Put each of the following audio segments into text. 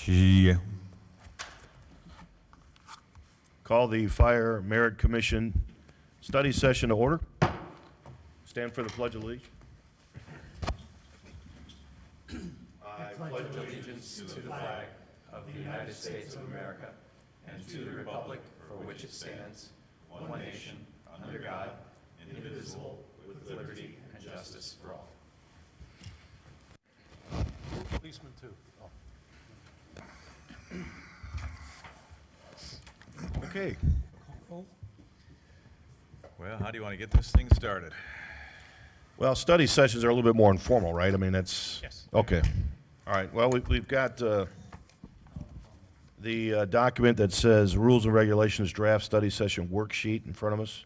Yeah. Call the Fire Merit Commission study session to order. Stand for the Pledge of Allegiance. Policeman too. Okay. Well, how do you want to get this thing started? Well, study sessions are a little bit more informal, right? I mean, that's... Yes. Okay. All right. Well, we've got the document that says Rules and Regulations Draft Study Session Worksheet in front of us.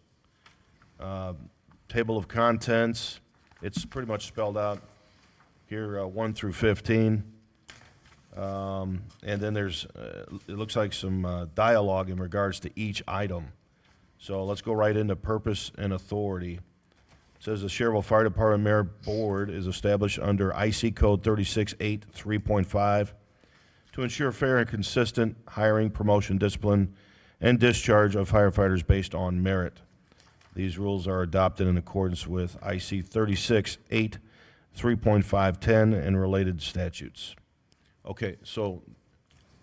Table of contents. It's pretty much spelled out here, 1 through 15. And then there's, it looks like some dialogue in regards to each item. So let's go right into purpose and authority. It says the Schererville Fire Department Merit Board is established under IC Code 3683.5 to ensure fair and consistent hiring, promotion, discipline, and discharge of firefighters based on merit. These rules are adopted in accordance with IC 3683.510 and related statutes. Okay, so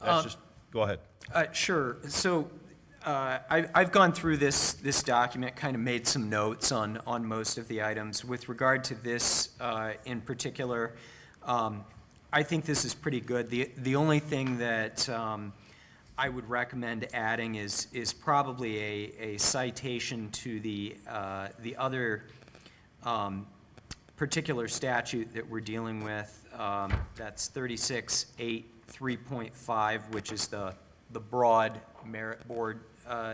that's just, go ahead. Sure. So I've gone through this document, kind of made some notes on most of the items. With regard to this in particular, I think this is pretty good. The only thing that I would recommend adding is probably a citation to the other particular statute that we're dealing with. That's 3683.5, which is the broad merit board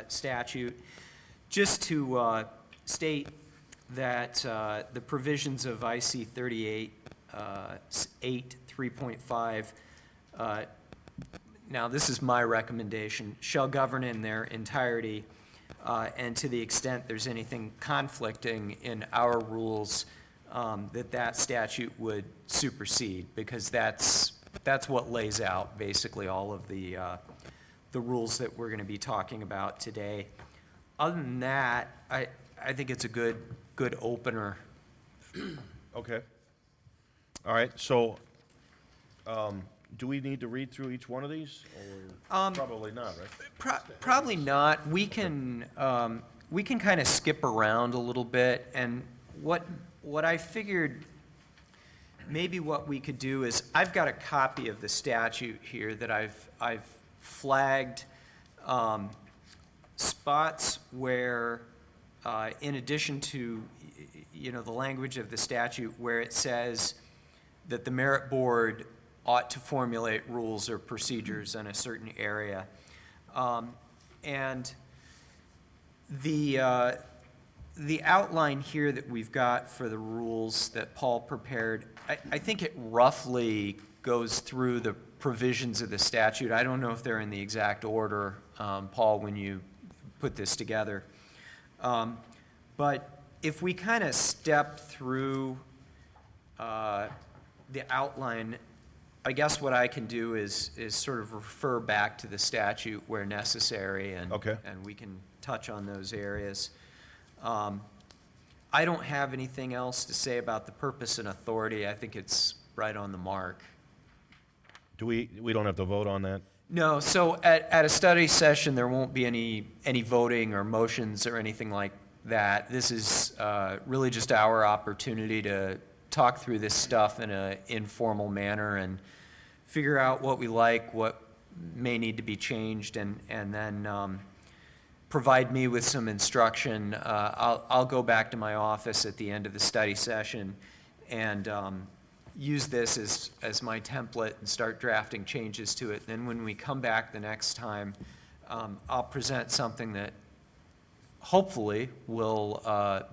statute, just to state that the provisions of IC 3883.5, now this is my recommendation, shall govern in their entirety, and to the extent there's anything conflicting in our rules, that statute would supersede, because that's what lays out basically all of the rules that we're going to be talking about today. Other than that, I think it's a good opener. Okay. All right, so do we need to read through each one of these? Or probably not, right? Probably not. We can kind of skip around a little bit, and what I figured maybe what we could do is, I've got a copy of the statute here that I've flagged spots where, in addition to, the language of the statute where it says that the merit board ought to formulate rules or procedures in a certain area. And the outline here that we've got for the rules that Paul prepared, I think it roughly goes through the provisions of the statute. I don't know if they're in the exact order, Paul, when you put this together. But if we kind of step through the outline, I guess what I can do is sort of refer back to the statute where necessary, and Okay. and we can touch on those areas. I don't have anything else to say about the purpose and authority. I think it's right on the mark. Do we don't have to vote on that? No, so at a study session, there won't be any voting or motions or anything like that. This is really just our opportunity to talk through this stuff in an informal manner and figure out what we like, what may need to be changed, and then provide me with some instruction. I'll go back to my office at the end of the study session and use this as my template and start drafting changes to it. Then when we come back the next time, I'll present something that hopefully will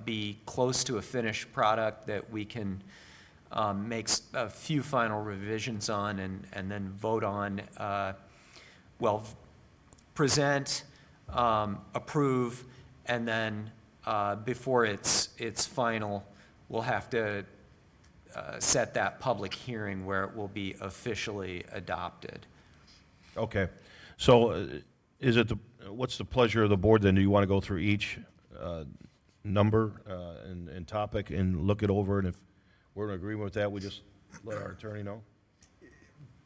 be close to a finished product that we can make a few final revisions on and then vote on, present, approve, and then before it's final, we'll have to set that public hearing where it will be officially adopted. Okay. So is it, what's the pleasure of the board then? Do you want to go through each number and topic and look it over? And if we're in agreement with that, we just let our attorney know?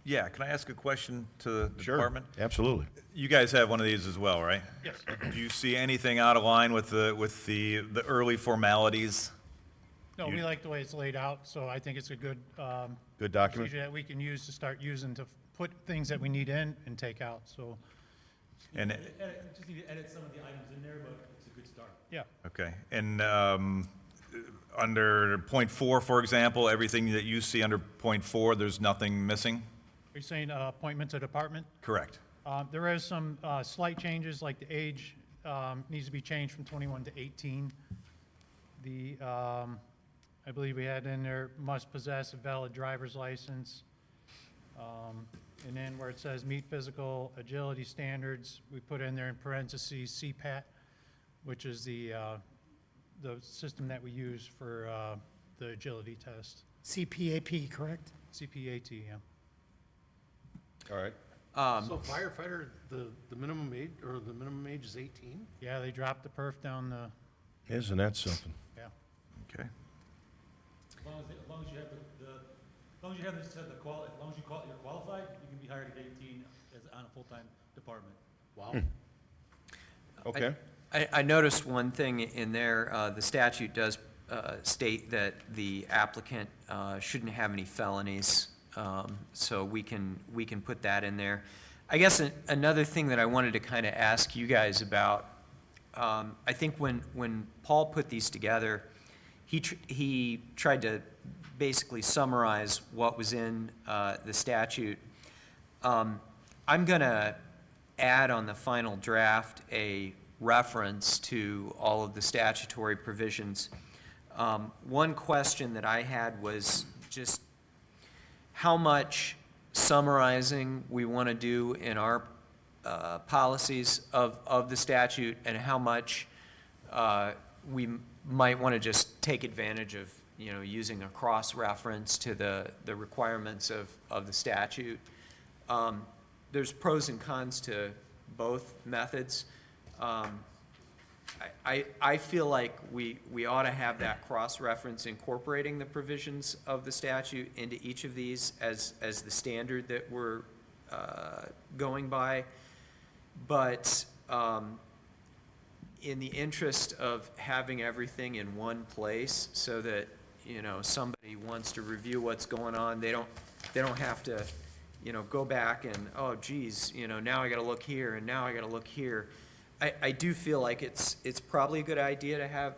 Yeah, can I ask a question to the Sure. department? Absolutely. You guys have one of these as well, right? Yes. Do you see anything out of line with the early formalities? No, we like the way it's laid out, so I think it's a good Good document? procedure that we can use to start using to put things that we need in and take out, so, And, Just need to edit some of the items in there, but it's a good start. yeah. okay, and under point 4, for example, everything that you see under point 4, there's nothing missing? Are you saying appointment to department? Correct. There is some slight changes, like the age needs to be changed from 21 to 18. The, I believe we had in there, must possess a valid driver's license. And then where it says meet physical agility standards, we put in there in parentheses CPAT, which is the system that we use for the agility test. CPAP, correct? CPAT, yeah. All right. So firefighter, the minimum age, or the minimum age is 18? Yeah, they dropped the perf down the, Isn't that something? yeah. Okay. As long as you have as long as you have this, as long as you're qualified, you can be hired at 18 on a full-time department. Wow. Okay. I noticed one thing in there, the statute does state that the applicant shouldn't have any felonies, so we can put that in there. I guess another thing that I wanted to kind of ask you guys about, I think when Paul put these together, he tried to basically summarize what was in the statute. I'm going to add on the final draft a reference to all of the statutory provisions. One question that I had was just how much summarizing we want to do in our policies of the statute, and how much we might want to just take advantage of, using a cross-reference to the requirements of the statute. There's pros and cons to both methods. I feel like we ought to have that cross-reference incorporating the provisions of the statute into each of these as the standard that we're going by. But in the interest of having everything in one place so that, somebody wants to review what's going on, they don't have to, go back and, oh geez, now I gotta look here and now I gotta look here. I do feel like it's probably a good idea to have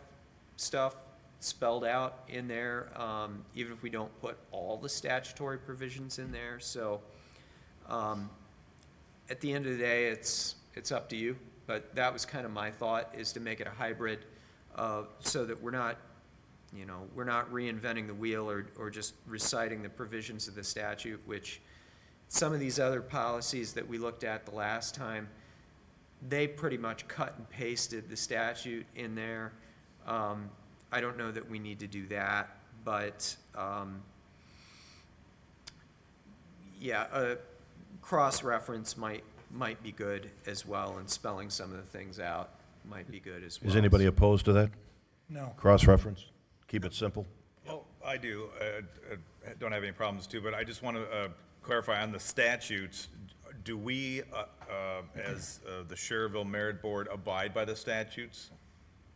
stuff spelled out in there, even if we don't put all the statutory provisions in there. So, at the end of the day, it's up to you. But that was kind of my thought, is to make it a hybrid, so that we're not reinventing the wheel or just reciting the provisions of the statute, which some of these other policies that we looked at the last time, they pretty much cut and pasted the statute in there. I don't know that we need to do that, but, yeah, a cross-reference might be good as well, and spelling some of the things out might be good as well. Is anybody opposed to that? No. Cross-reference? Keep it simple? Oh, I do. I don't have any problems too, but I just want to clarify on the statutes. Do we, as the Schererville Merit Board, abide by the statutes?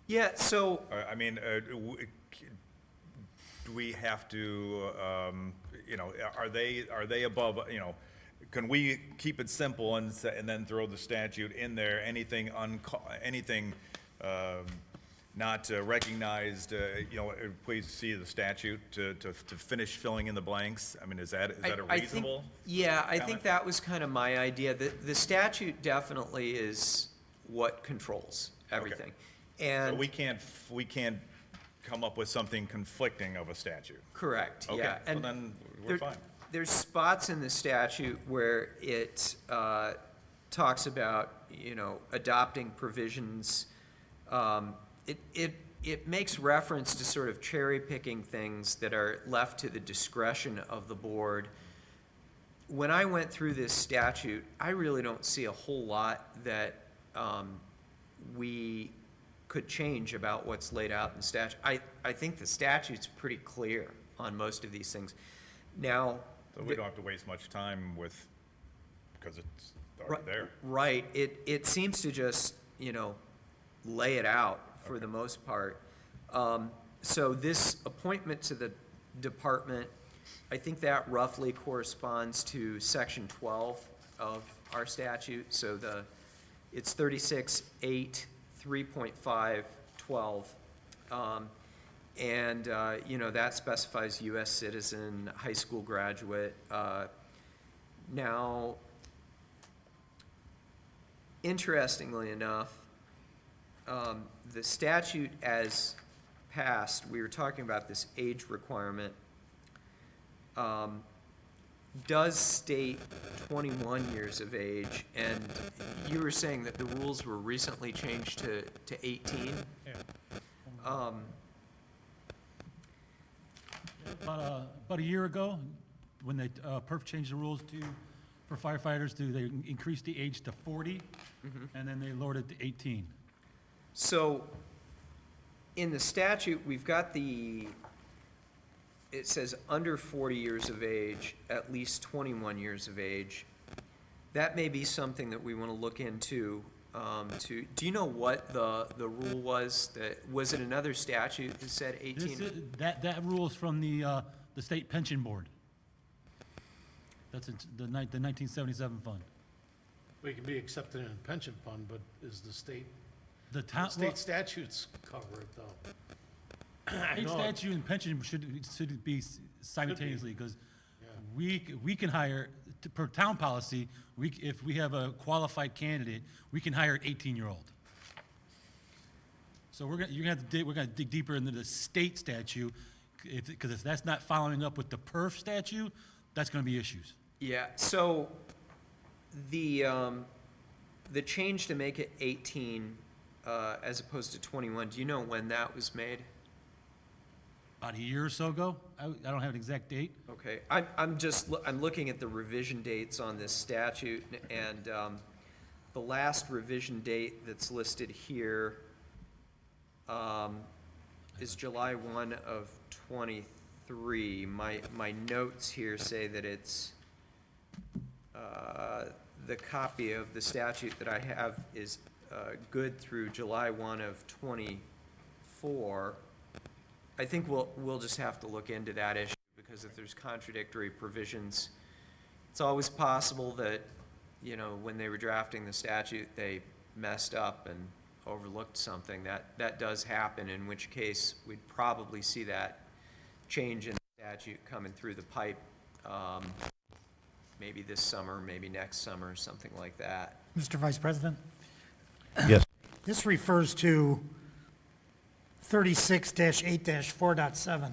Yeah, so, I mean, do we have to, are they above, can we keep it simple and then throw the statute in there, anything not recognized, please see the statute to finish filling in the blanks? I mean, is that a I think- reasonable? Yeah, I think comment? that was kind of my idea. The statute definitely is what controls everything. So And, we can't come up with something conflicting of a statute? correct, Okay, yeah. well And then, we're there- fine. There's spots in the statute where it talks about, adopting provisions. It makes reference to sort of cherry-picking things that are left to the discretion of the board. when I went through this statute, I really don't see a whole lot that we could change about what's laid out in statute. I think the statute's pretty clear on most of these things. Now, So we don't have to waste much time with, because it's already there. right, it seems to just, lay it out for the most part. So this appointment to the department, I think that roughly corresponds to section 12 of our statute. So it's 36(8), 3.5, 12. And, that specifies U.S. citizen, high school graduate. Now, interestingly enough, the statute as passed, we were talking about this age requirement, does state 21 years of age, and you were saying that the rules were recently changed to 18? Yeah. About a year ago, when they, PERF changed the rules for firefighters they increased the age to 40, and then they lowered it to 18. So, in the statute, we've got it says under 40 years of age, at least 21 years of age. That may be something that we want to look into, do you know what the rule was? Was it another statute that said 18? That rule is from the state pension board. That's the 1977 fund. We can be accepted in a pension fund, but is the state, The town, state statutes cover it though? I state know it- statute and pension should be simultaneously, because Yeah. we can hire, per town policy, if we have a qualified candidate, we can hire an 18-year-old. So we're gonna dig deeper into the state statute, because if that's not following up with the PERF statute, that's gonna be issues. Yeah, so the change to make it 18 as opposed to 21, do you know when that was made? About a year or so ago, I don't have an exact date. Okay, I'm looking at the revision dates on this statute, and the last revision date that's listed here is July 1 of '23. My notes here say that it's, the copy of the statute that I have is good through July 1 of '24. I think we'll just have to look into that issue, because if there's contradictory provisions, it's always possible that, when they were drafting the statute, they messed up and overlooked something. That does happen, in which case we'd probably see that change in the statute coming through the pipe, maybe this summer, maybe next summer, something like that. Mr. Vice President, Yes. this refers to 36-8-4.7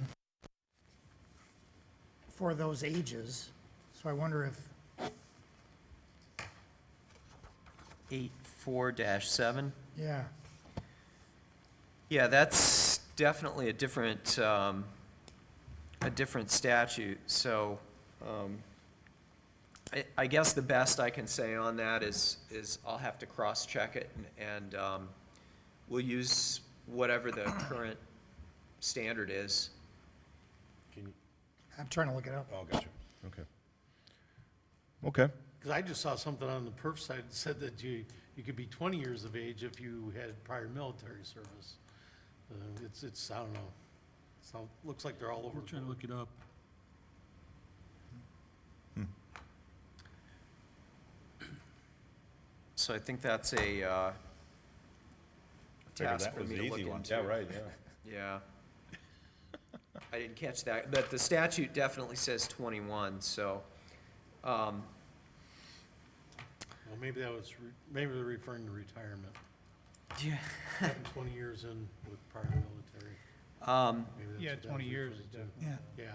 for those ages. So I wonder if, 84-7? yeah, Yeah, that's definitely a different statute, so, I guess the best I can say on that is I'll have to cross-check it, and we'll use whatever the current standard is. Can you- I'm trying to look it up. Oh, gotcha. Okay. Okay. Cause I just saw something on the perf side that said that you could be 20 years of age if you had prior military service. It's, I don't know. Looks like they're all over We're the trying to board. look it up. So I think that's a Figured task that for was me the to look easy one. into. Yeah, right, yeah. Yeah. I didn't catch that, but the statute definitely says 21, so, Well, maybe maybe they're referring to retirement. yeah. Having 20 years in with prior military. Maybe that's Yeah, what that 20 was years is referring to. definitely. Yeah. Yeah.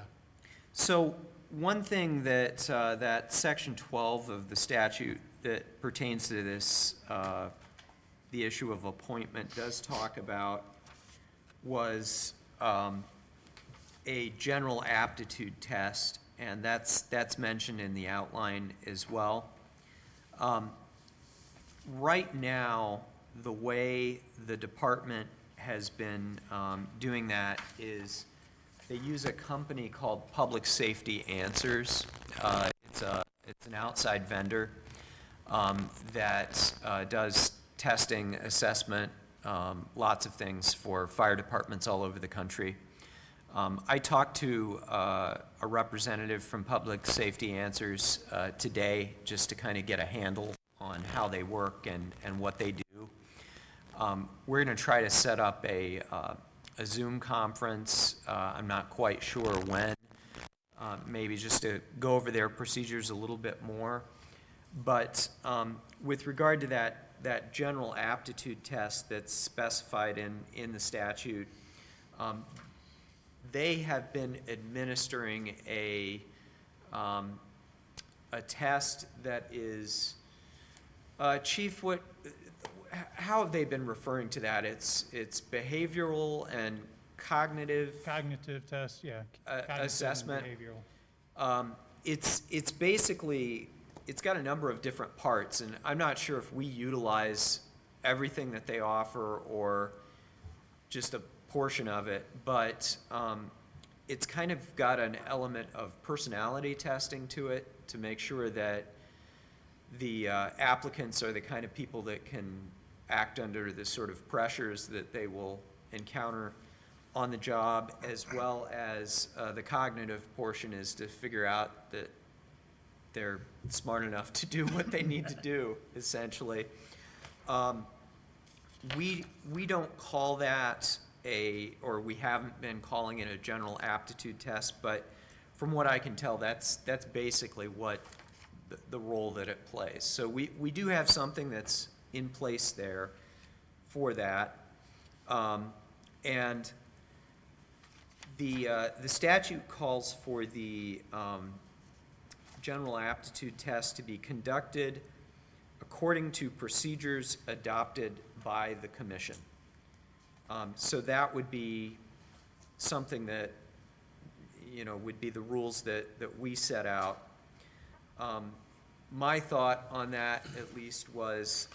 So, one thing that, that section 12 of the statute that pertains to this, the issue of appointment does talk about was, a general aptitude test, and that's mentioned in the outline as well. Right now, the way the department has been doing that is they use a company called Public Safety Answers. It's an outside vendor that does testing, assessment, lots of things for fire departments all over the country. I talked to a representative from Public Safety Answers today just to kind of get a handle on how they work and what they do. We're going to try to set up a Zoom conference. I'm not quite sure when, maybe just to go over their procedures a little bit more. But with regard to that general aptitude test that's specified in the statute, they have been administering a test that is, Chief, how have they been referring to that? It's behavioral and cognitive Cognitive test, yeah. Cognitive and assessment. behavioral. It's basically, it's got a number of different parts, and I'm not sure if we utilize everything that they offer or just a portion of it, but it's kind of got an element of personality testing to it to make sure that the applicants are the kind of people that can act under the sort of pressures that they will encounter on the job, as well as the cognitive portion is to figure out that they're smart enough to do what they need to do, essentially. We don't call that or we haven't been calling it a general aptitude test, but from what I can tell, that's basically what the role that it plays. So we do have something that's in place there for that. And the statute calls for the general aptitude test to be conducted according to procedures adopted by the commission. So that would be something that, would be the rules that we set out. My thought on that, at least, was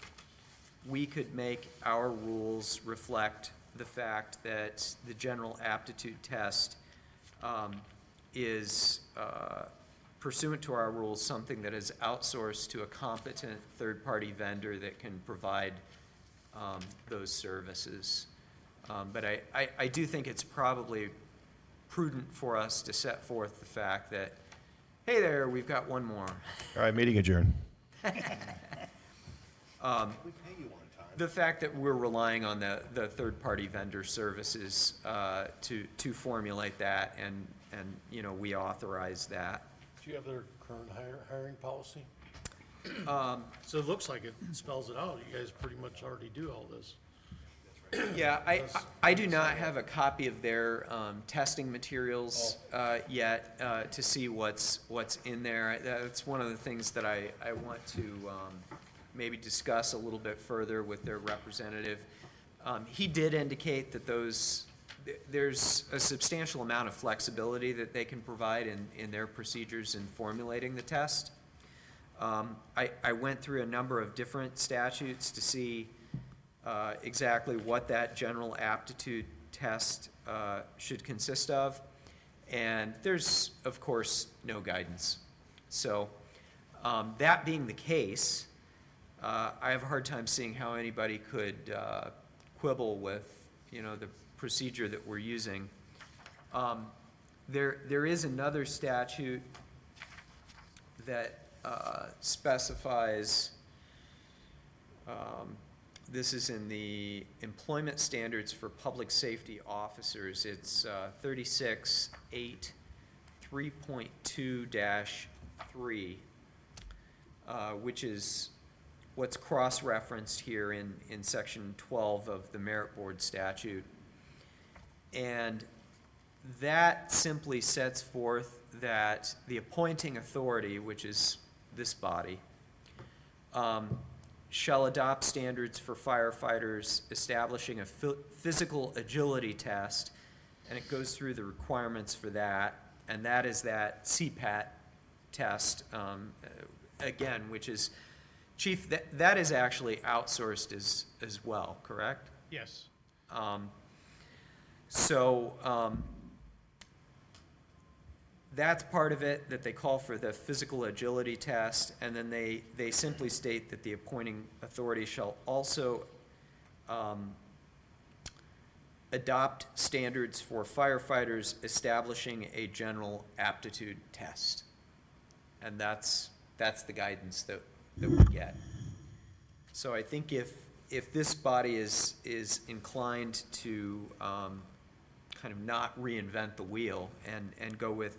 we could make our rules reflect the fact that the general aptitude test is pursuant to our rules, something that is outsourced to a competent third-party vendor that can provide those services. But I do think it's probably prudent for us to set forth the fact that, hey there, we've got one more. All right, meeting adjourned. The fact that we're relying on the third-party vendor services to formulate that, and we authorize that. Do you have their current hiring policy? So it looks like it spells it out. You guys pretty much already do all this. Yeah, I do not have a copy of their testing materials yet to see what's in there. That's one of the things that I want to maybe discuss a little bit further with their representative. He did indicate that there's a substantial amount of flexibility that they can provide in their procedures in formulating the test. I went through a number of different statutes to see exactly what that general aptitude test should consist of, and there's, of course, no guidance. So that being the case, I have a hard time seeing how anybody could quibble with, the procedure that we're using. There is another statute that specifies, this is in the employment standards for public safety officers. It's 36.8.3.2-3, which is what's cross-referenced here in section 12 of the Merit Board statute. And that simply sets forth that the appointing authority, which is this body, shall adopt standards for firefighters establishing a physical agility test, and it goes through the requirements for that, And that is that CPAT test, again, which is, Chief, that is actually outsourced as well, correct? Yes. So, that's part of it, that they call for the physical agility test, and then they simply state that the appointing authority shall also adopt standards for firefighters establishing a general aptitude test. And that's the guidance that we get. So I think if this body is inclined to kind of not reinvent the wheel and go with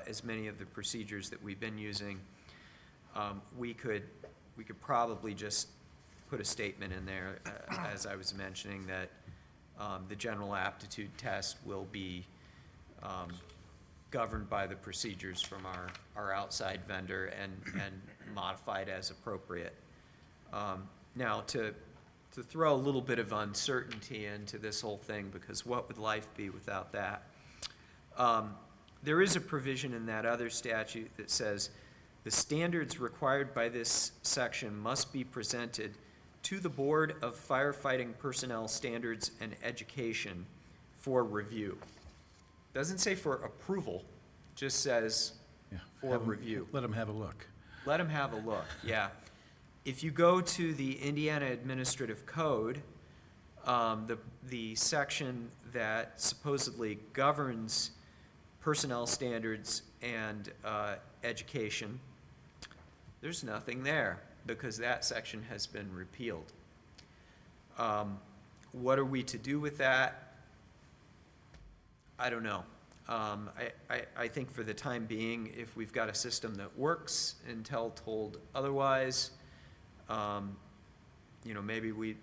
as many of the procedures that we've been using, we could probably just put a statement in there, as I was mentioning, that the general aptitude test will be governed by the procedures from our outside vendor and modified as appropriate. Now, to throw a little bit of uncertainty into this whole thing, because what would life be without that? There is a provision in that other statute that says the standards required by this section must be presented to the Board of Firefighting Personnel Standards and Education for review. Doesn't say for approval, just says for review. Let them have a look. Let them have a look, yeah. If you go to the Indiana Administrative Code, the section that supposedly governs personnel standards and education, there's nothing there because that section has been repealed. What are we to do with that? I don't know. I think for the time being, if we've got a system that works until told otherwise, you know, maybe we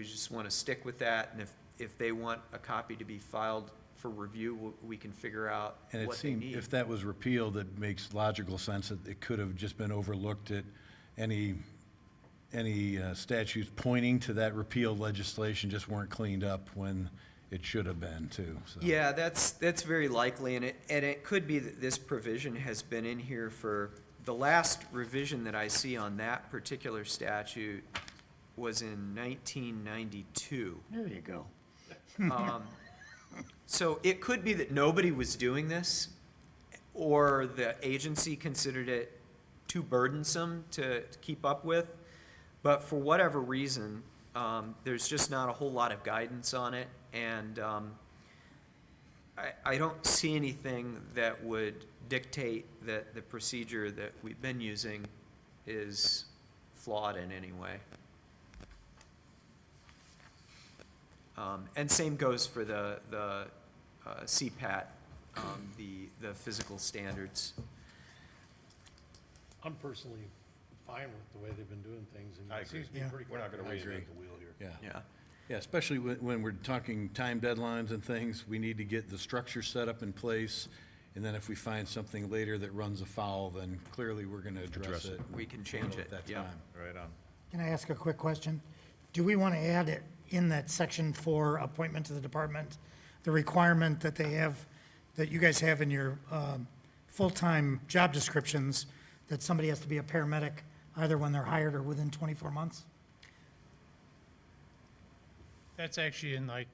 just want to stick with that, and if they want a copy to be filed for review, we can figure out And it what they seemed, need. if that was repealed, it makes logical sense that it could have just been overlooked at any statutes pointing to that repealed legislation just weren't cleaned up when it should have been too, so. Yeah, that's very likely, and it could be that this provision has been in here for, the last revision that I see on that particular statute was in 1992. There you go. So it could be that nobody was doing this, or the agency considered it too burdensome to keep up with. But for whatever reason, there's just not a whole lot of guidance on it. And I don't see anything that would dictate that the procedure that we've been using is flawed in any way. And same goes for the CPAT, the physical standards. I'm personally fine with the way they've been doing things, and I it seems to be agree. pretty. We're not gonna comprehensive. reinvent the wheel here. Yeah. Yeah. Yeah, especially when we're talking time deadlines and things, we need to get the structure set up in place. And then if we find something later that runs afoul, then clearly we're gonna address it. We can change it, At that yeah. time. Right on. Can I ask a quick question? Do we want to add it in that section for appointment to the department, the requirement that they have, that you guys have in your full-time job descriptions, that somebody has to be a paramedic either when they're hired or within 24 months? That's actually in like,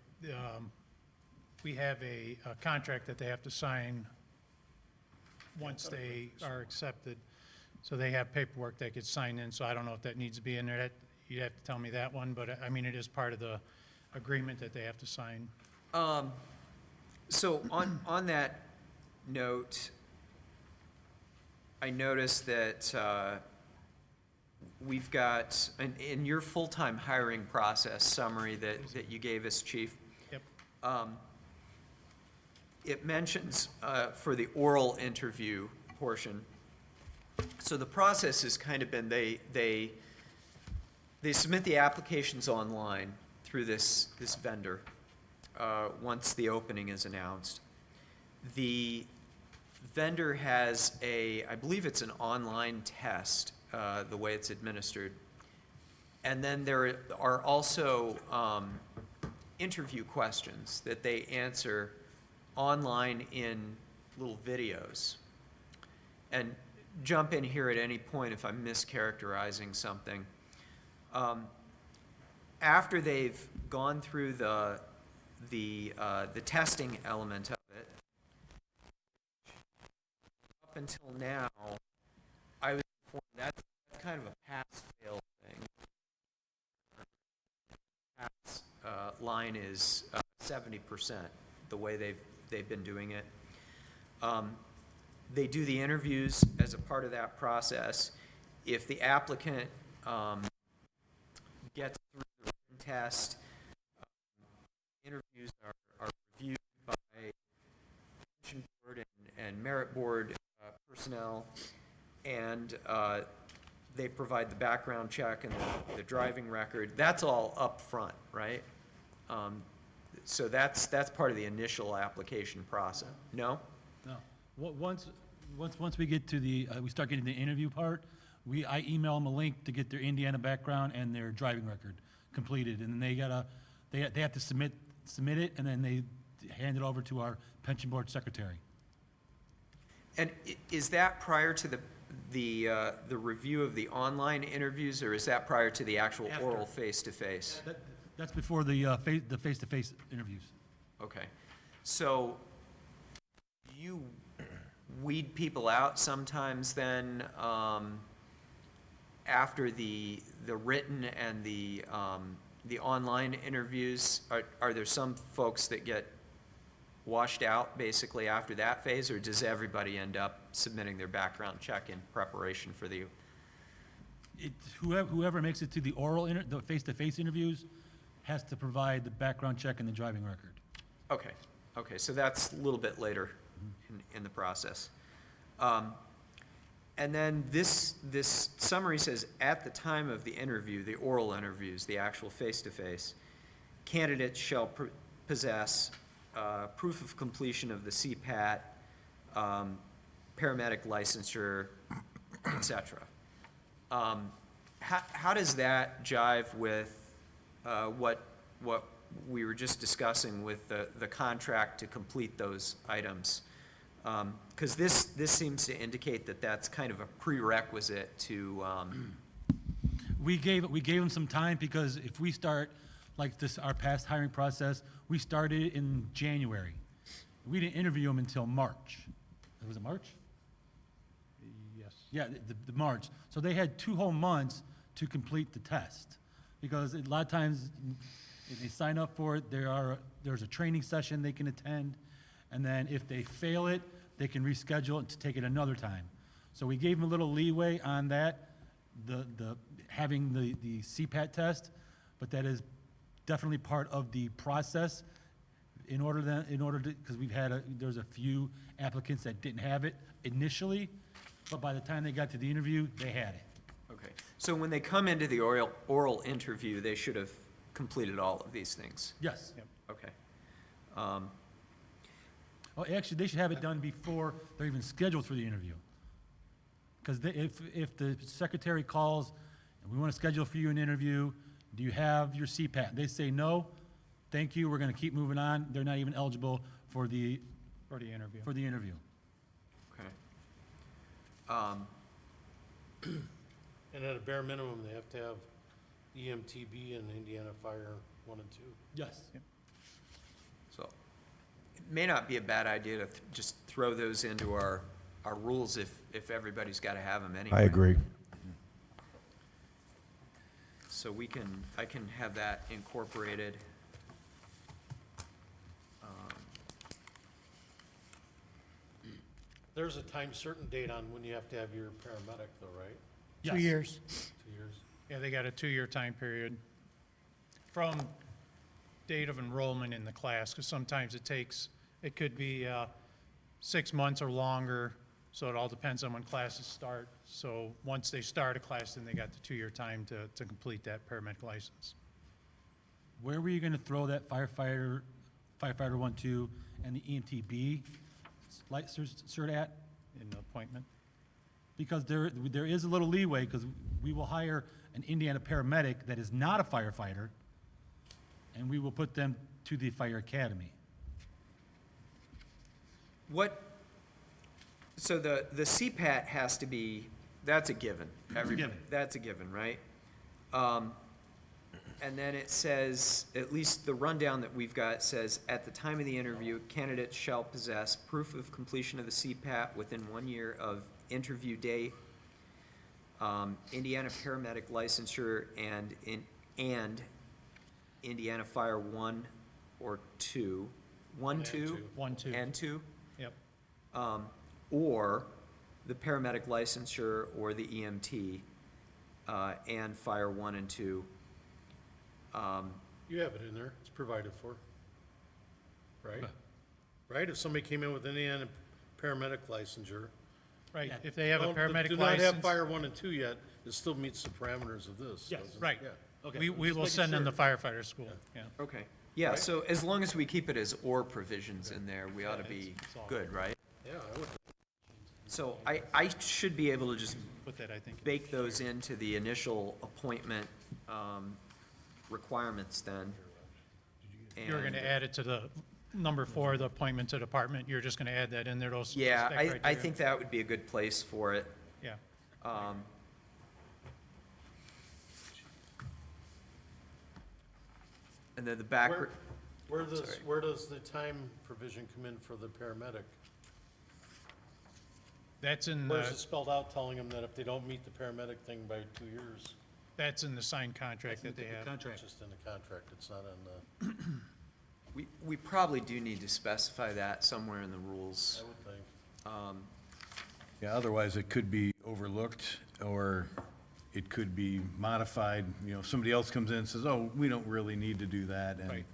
we have a contract that they have to sign once they are accepted. So they have paperwork that gets signed in, so I don't know if that needs to be in there. That, you'd have to tell me that one, but I mean, it is part of the agreement that they have to sign. So on that note, I noticed that we've got, in your full-time hiring process summary that you gave us, Chief, Yep. it mentions for the oral interview portion. So the process has kind of been, they submit the applications online through this vendor once the opening is announced. The vendor has I believe it's an online test, the way it's administered. And then there are also interview questions that they answer online in little videos. And jump in here at any point if I'm mischaracterizing something. After they've gone through the testing element of it, up until now, I was informed that's kind of a pass-fail thing. Pass line is 70%, the way they've been doing it. They do the interviews as a part of that process. If the applicant gets through the written test, interviews are reviewed by pension board and merit board personnel, and they provide the background check and the driving record. That's all up front, right? So that's part of the initial application process. No? No. Once we get to we start getting the interview part, I email them a link to get their Indiana background and their driving record completed, and then they have to submit it, and then they hand it over to our pension board secretary. And is that prior to the review of the online interviews, or is that prior to the actual After. oral face-to-face? That's before the face-to-face interviews. Okay. So you weed people out sometimes then, after the written and the online interviews? Are there some folks that get washed out basically after that phase, or does everybody end up submitting their background check in preparation for the? Whoever makes it to the the face-to-face interviews has to provide the background check and the driving record. Okay, so that's a little bit later in the process. And then this summary says, at the time of the interview, the oral interviews, the actual face-to-face, candidates shall possess proof of completion of the CPAT, paramedic licensure, et cetera. How does that jive with what we were just discussing with the contract to complete those items? Because this seems to indicate that that's kind of a prerequisite to, We gave them some time, because if we start, like this, our past hiring process, we started in January. We didn't interview them until March. Was it March? Yes. Yeah, the March. So they had 2 whole months to complete the test, because a lot of times, if they sign up for it, there's a training session they can attend, and then if they fail it, they can reschedule it to take it another time. So we gave them a little leeway on that, having the CPAT test, but that is definitely part of the process in order to, because there's a few applicants that didn't have it initially, but by the time they got to the interview, they had it. okay. So when they come into the oral interview, they should have completed all of these things? Yes. Okay. Oh, actually, they should have it done before they're even scheduled for the interview. Because if the secretary calls, and we want to schedule for you an interview, do you have your CPAT? They say no, thank you, we're going to keep moving on. They're not even eligible for the interview. Okay. And at a bare minimum, they have to have EMTB and Indiana Fire 1 and 2. Yes. So it may not be a bad idea to just throw those into our rules if everybody's got to have them anyway. I agree. So I can have that incorporated. There's a time certain date on when you have to have your paramedic though, right? 2 Yes. years. 2 years? Yeah, they got a 2-year time period from date of enrollment in the class, because sometimes it could be 6 months or longer, so it all depends on when classes start. So once they start a class, then they got the 2-year time to complete that paramedic license. Where were you going to throw that firefighter 1-2 and the EMTB cert at? In the appointment. Because there is a little leeway, because we will hire an Indiana paramedic that is not a firefighter, and we will put them to the fire academy. What So the CPAT has to be, that's a given. Given. That's a given, right? And then it says, at least the rundown that we've got says, at the time of the interview, candidates shall possess proof of completion of the CPAT within 1 year of interview date, Indiana paramedic licensure, and Indiana Fire 1 or 2. 1, 2? 1, 2. And 2? Yep. Or the paramedic licensure or the EMT, and Fire 1 and 2. You have it in there, it's provided for. Right? Right, if somebody came in with any paramedic licensure. Right, if they have a don't- paramedic Do not have license, fire 1 and 2 yet, it still meets the parameters of this. Yes, doesn't it? right. Yeah. Okay. we Just will making send them sure. to firefighter school, yeah. Okay. Yeah, Right. so as long as we keep it as or provisions in there, we ought to be it's all- good, right? Yeah, I would. So I should be able to just Put that, I think. bake those into the initial appointment requirements then. You're gonna And- add it to the number 4, the appointment to department, you're just gonna add that in there, those. Yeah, that I criteria. think that would be a good place for it. Yeah, And then the back, Where does, Sorry. where does the time provision come in for the paramedic? that's in, Where's it spelled out telling them that if they don't meet the paramedic thing by 2 years, that's in the signed contract that they have. it's just in the contract, it's not on the, we probably do need to specify that somewhere in the rules. I would think. Yeah, otherwise it could be overlooked, or it could be modified. You know, somebody else comes in and says, oh, we don't really need to do that, and Right.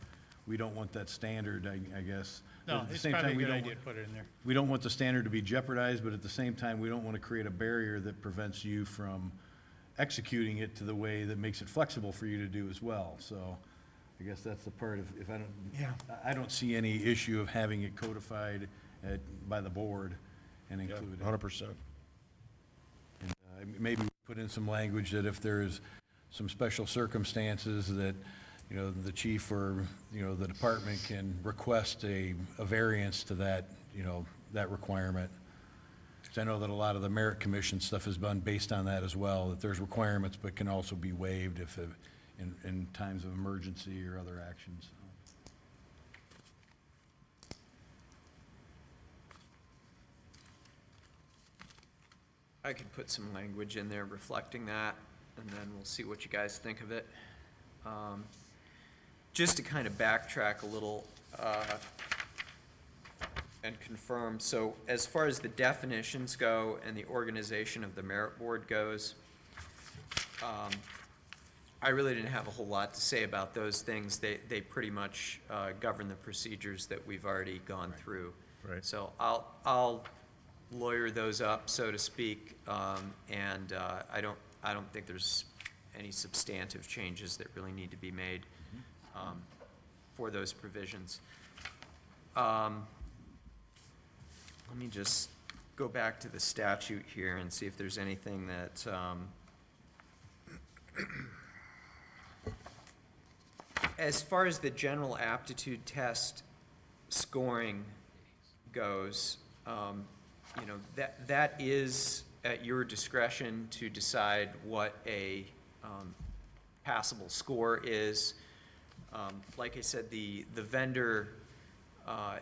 we don't want that standard, I guess. But No, at the it's same probably a time, we good don't idea want- to put it in there. We don't want the standard to be jeopardized, but at the same time, we don't want to create a barrier that prevents you from executing it to the way that makes it flexible for you to do as well. So I guess that's the part of, if I don't, Yeah. I don't see any issue of having it codified by the board and included. 100%. Maybe we put in some language that if there's some special circumstances that, you know, the chief or, you know, the department can request a variance to that, you know, that requirement. Because I know that a lot of the merit commission stuff is done based on that as well, that there's requirements but can also be waived if, in times of emergency or other actions. I could put some language in there reflecting that, and then we'll see what you guys think of it. Just to kind of backtrack a little and confirm, so as far as the definitions go and the organization of the merit board goes, I really didn't have a whole lot to say about those things. They pretty much govern the procedures that we've already gone through. Right. So I'll lawyer those up, so to speak, and I don't think there's any substantive changes that really need to be made for those provisions. Let me just go back to the statute here and see if there's anything that, as far as the general aptitude test scoring goes, you know, that is at your discretion to decide what a passable score is. Like I said, the vendor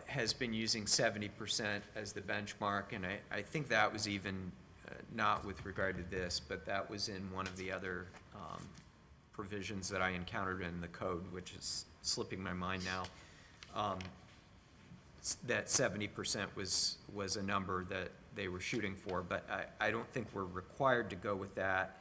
has been using 70% as the benchmark, and I think that was even not with regard to this, but that was in one of the other provisions that I encountered in the code, which is slipping my mind now. That 70% was a number that they were shooting for, but I don't think we're required to go with that.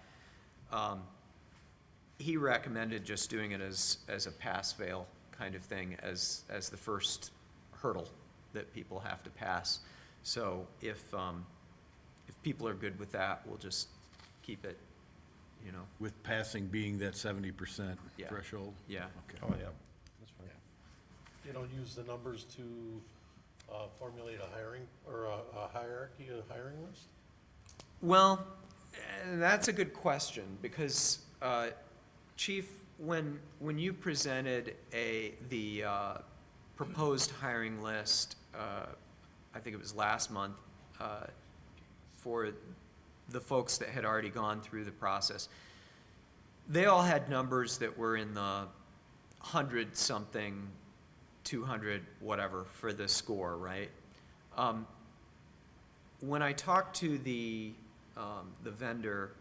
He recommended just doing it as a pass-fail kind of thing, as the first hurdle that people have to pass. So if people are good with that, we'll just keep it, you know, With passing being that 70% Yeah. threshold? yeah. Okay. Oh, yeah. That's fine. You don't use the numbers to formulate a hiring, or a hierarchy, a hiring list? Well, that's a good question, because, Chief, when you presented the proposed hiring list, I think it was last month, for the folks that had already gone through the process. They all had numbers that were in the 100-something, 200, whatever, for the score, right? When I talked to the vendor,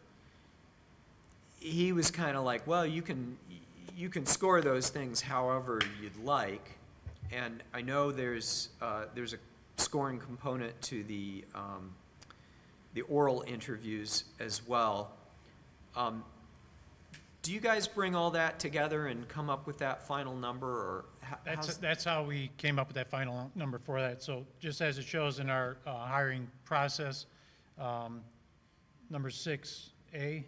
he was kind of like, well, you can score those things however you'd like. And I know there's a scoring component to the oral interviews as well. Do you guys bring all that together and come up with that final number, or That's how we came up with that final number for that. So just as it shows in our hiring process, number 6A,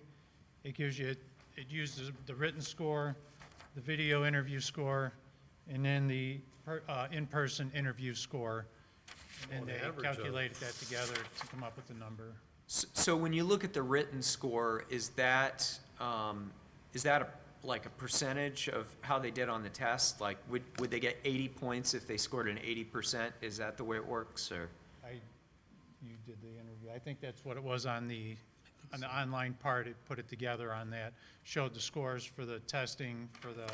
it gives you, it uses the written score, the video interview score, and then the in-person interview score. And the they average of- calculated that together to come up with the number. So when you look at the written score, is that like a percentage of how they did on the test? Like, would they get 80 points if they scored an 80%? Is that the way it works, or? You did the interview. I think that's what it was on the online part. It put it together on that, showed the scores for the testing, for the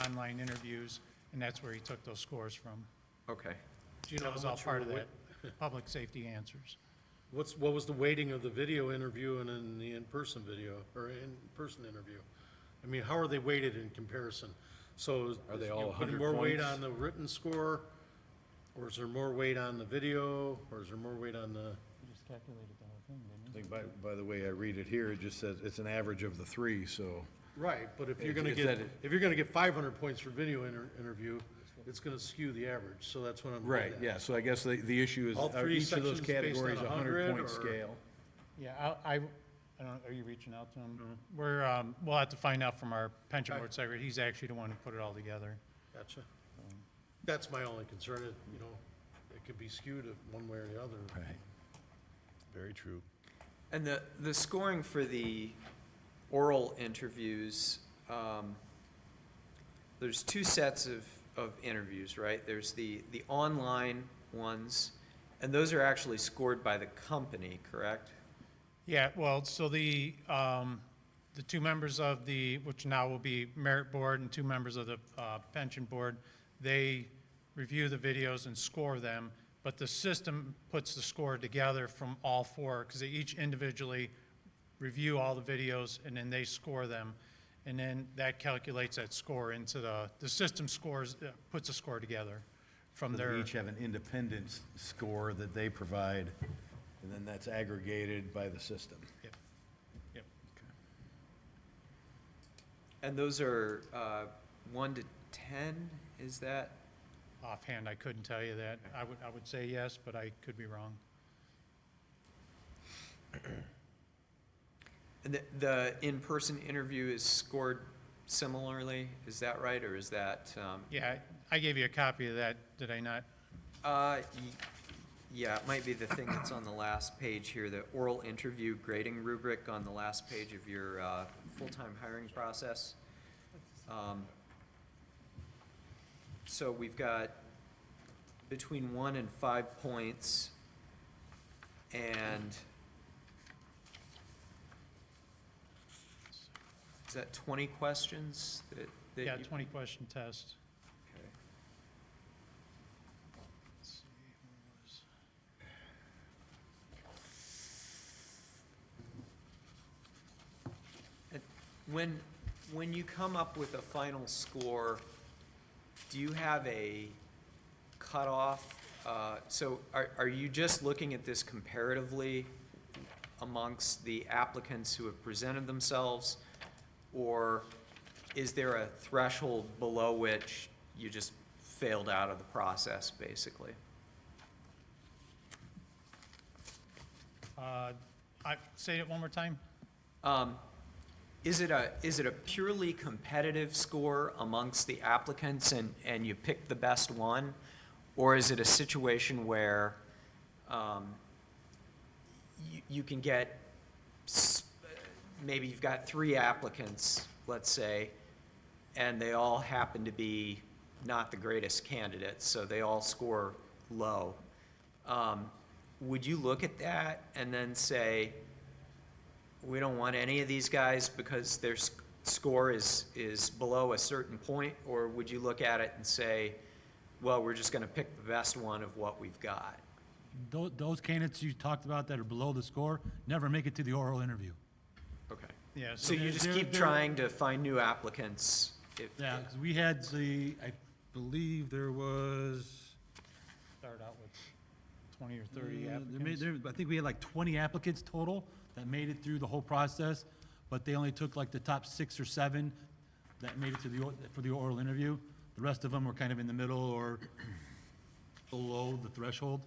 online interviews, and that's where he took those scores from. Okay. Do you know That was how all much part of were that, public safety answers. what was the weighting of the video interview and in the in-person video, or in-person interview? I mean, how are they weighted in comparison? So Are they is, all you putting 100 more weight points? on the written score, or is there more weight on the video, or is there more weight on the? You just calculated the whole thing, I didn't think by the way I read it here, it just says it's an average of the three, so. Right, but if you're gonna Is get, that it? if you're gonna get 500 points for video interview, it's gonna skew the average, so that's what I'm. Right, getting yeah, at. so I guess the issue is, All are three each of those sections based on categories a 100, 100-point or- scale? Yeah, I don't, are you reaching out to him? We'll have to find out from our pension board secretary. He's actually the one who put it all together. Gotcha. That's my only concern, it could be skewed one way or the other. Right. Very true. And the scoring for the oral interviews, there's two sets of interviews, right? There's the online ones, and those are actually scored by the company, correct? Yeah, well, so the two members of which now will be merit board, and two members of the pension board, they review the videos and score them, but the system puts the score together from all four, because they each individually review all the videos, and then they score them, and then that calculates that score into the system scores, puts a score together from So their. they each have an independent score that they provide, and then that's aggregated by the system. Yep, yep. And those are 1 to 10, is that? Offhand, I couldn't tell you that. I would say yes, but I could be wrong. And the in-person interview is scored similarly, is that right, or is that? Yeah, I gave you a copy of that, did I not? Yeah, it might be the thing that's on the last page here, the oral interview grading rubric on the last page of your full-time hiring process. So we've got between 1 and 5 points, and is that 20 questions that Yeah, you- 20-question test. Okay. Let's see, where was- When you come up with a final score, do you have a cutoff? So are you just looking at this comparatively amongst the applicants who have presented themselves? Or is there a threshold below which you just failed out of the process, basically? Say it one more time? Is it a purely competitive score amongst the applicants and you pick the best one? Or is it a situation where you can get, maybe you've got 3 applicants, let's say, and they all happen to be not the greatest candidates, so they all score low. would you look at that and then say, we don't want any of these guys because their score is below a certain point? Or would you look at it and say, well, we're just gonna pick the best one of what we've got? Those candidates you talked about that are below the score never make it to the oral interview. Okay. Yeah, So you just keep they're- trying to find new applicants if, Yeah, 'cause we had I believe there was, start out with 20 or 30 I applicants. think we had like 20 applicants total that made it through the whole process, but they only took like the top 6 or 7 that made it to for the oral interview. The rest of them were kind of in the middle or below the threshold.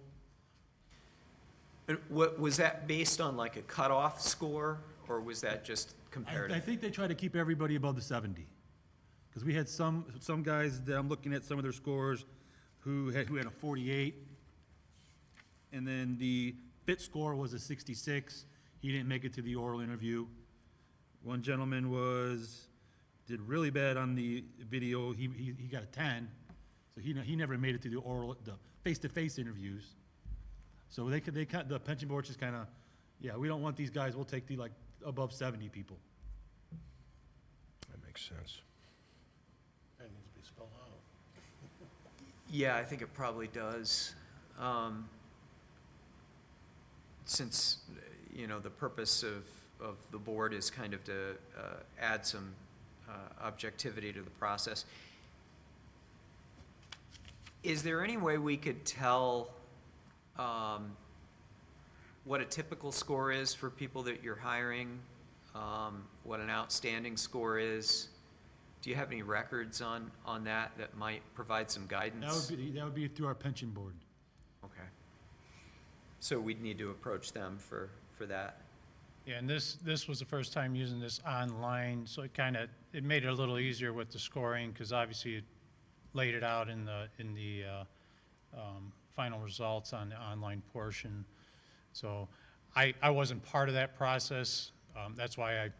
and what, was that based on like a cutoff score, or was that just I comparative? think they try to keep everybody above the 70. Because we had some guys that I'm looking at some of their scores who had a 48. And then the fit score was a 66. He didn't make it to the oral interview. One gentleman did really bad on the video. He got a 10. So he never made it to the face-to-face interviews. So the pension board just kind of, yeah, we don't want these guys. We'll take the above 70 people. That makes sense. That needs to be spelled out. Yeah, I think it probably does. Since, the purpose of the board is kind of to add some objectivity to the process. Is there any way we could tell what a typical score is for people that you're hiring? What an outstanding score is? Do you have any records on that might provide some guidance? That would be through our pension board. Okay. So we'd need to approach them for that. Yeah, and this was the first time using this online, so it made it a little easier with the scoring, because obviously it laid it out in the final results on the online portion. So I wasn't part of that process. That's why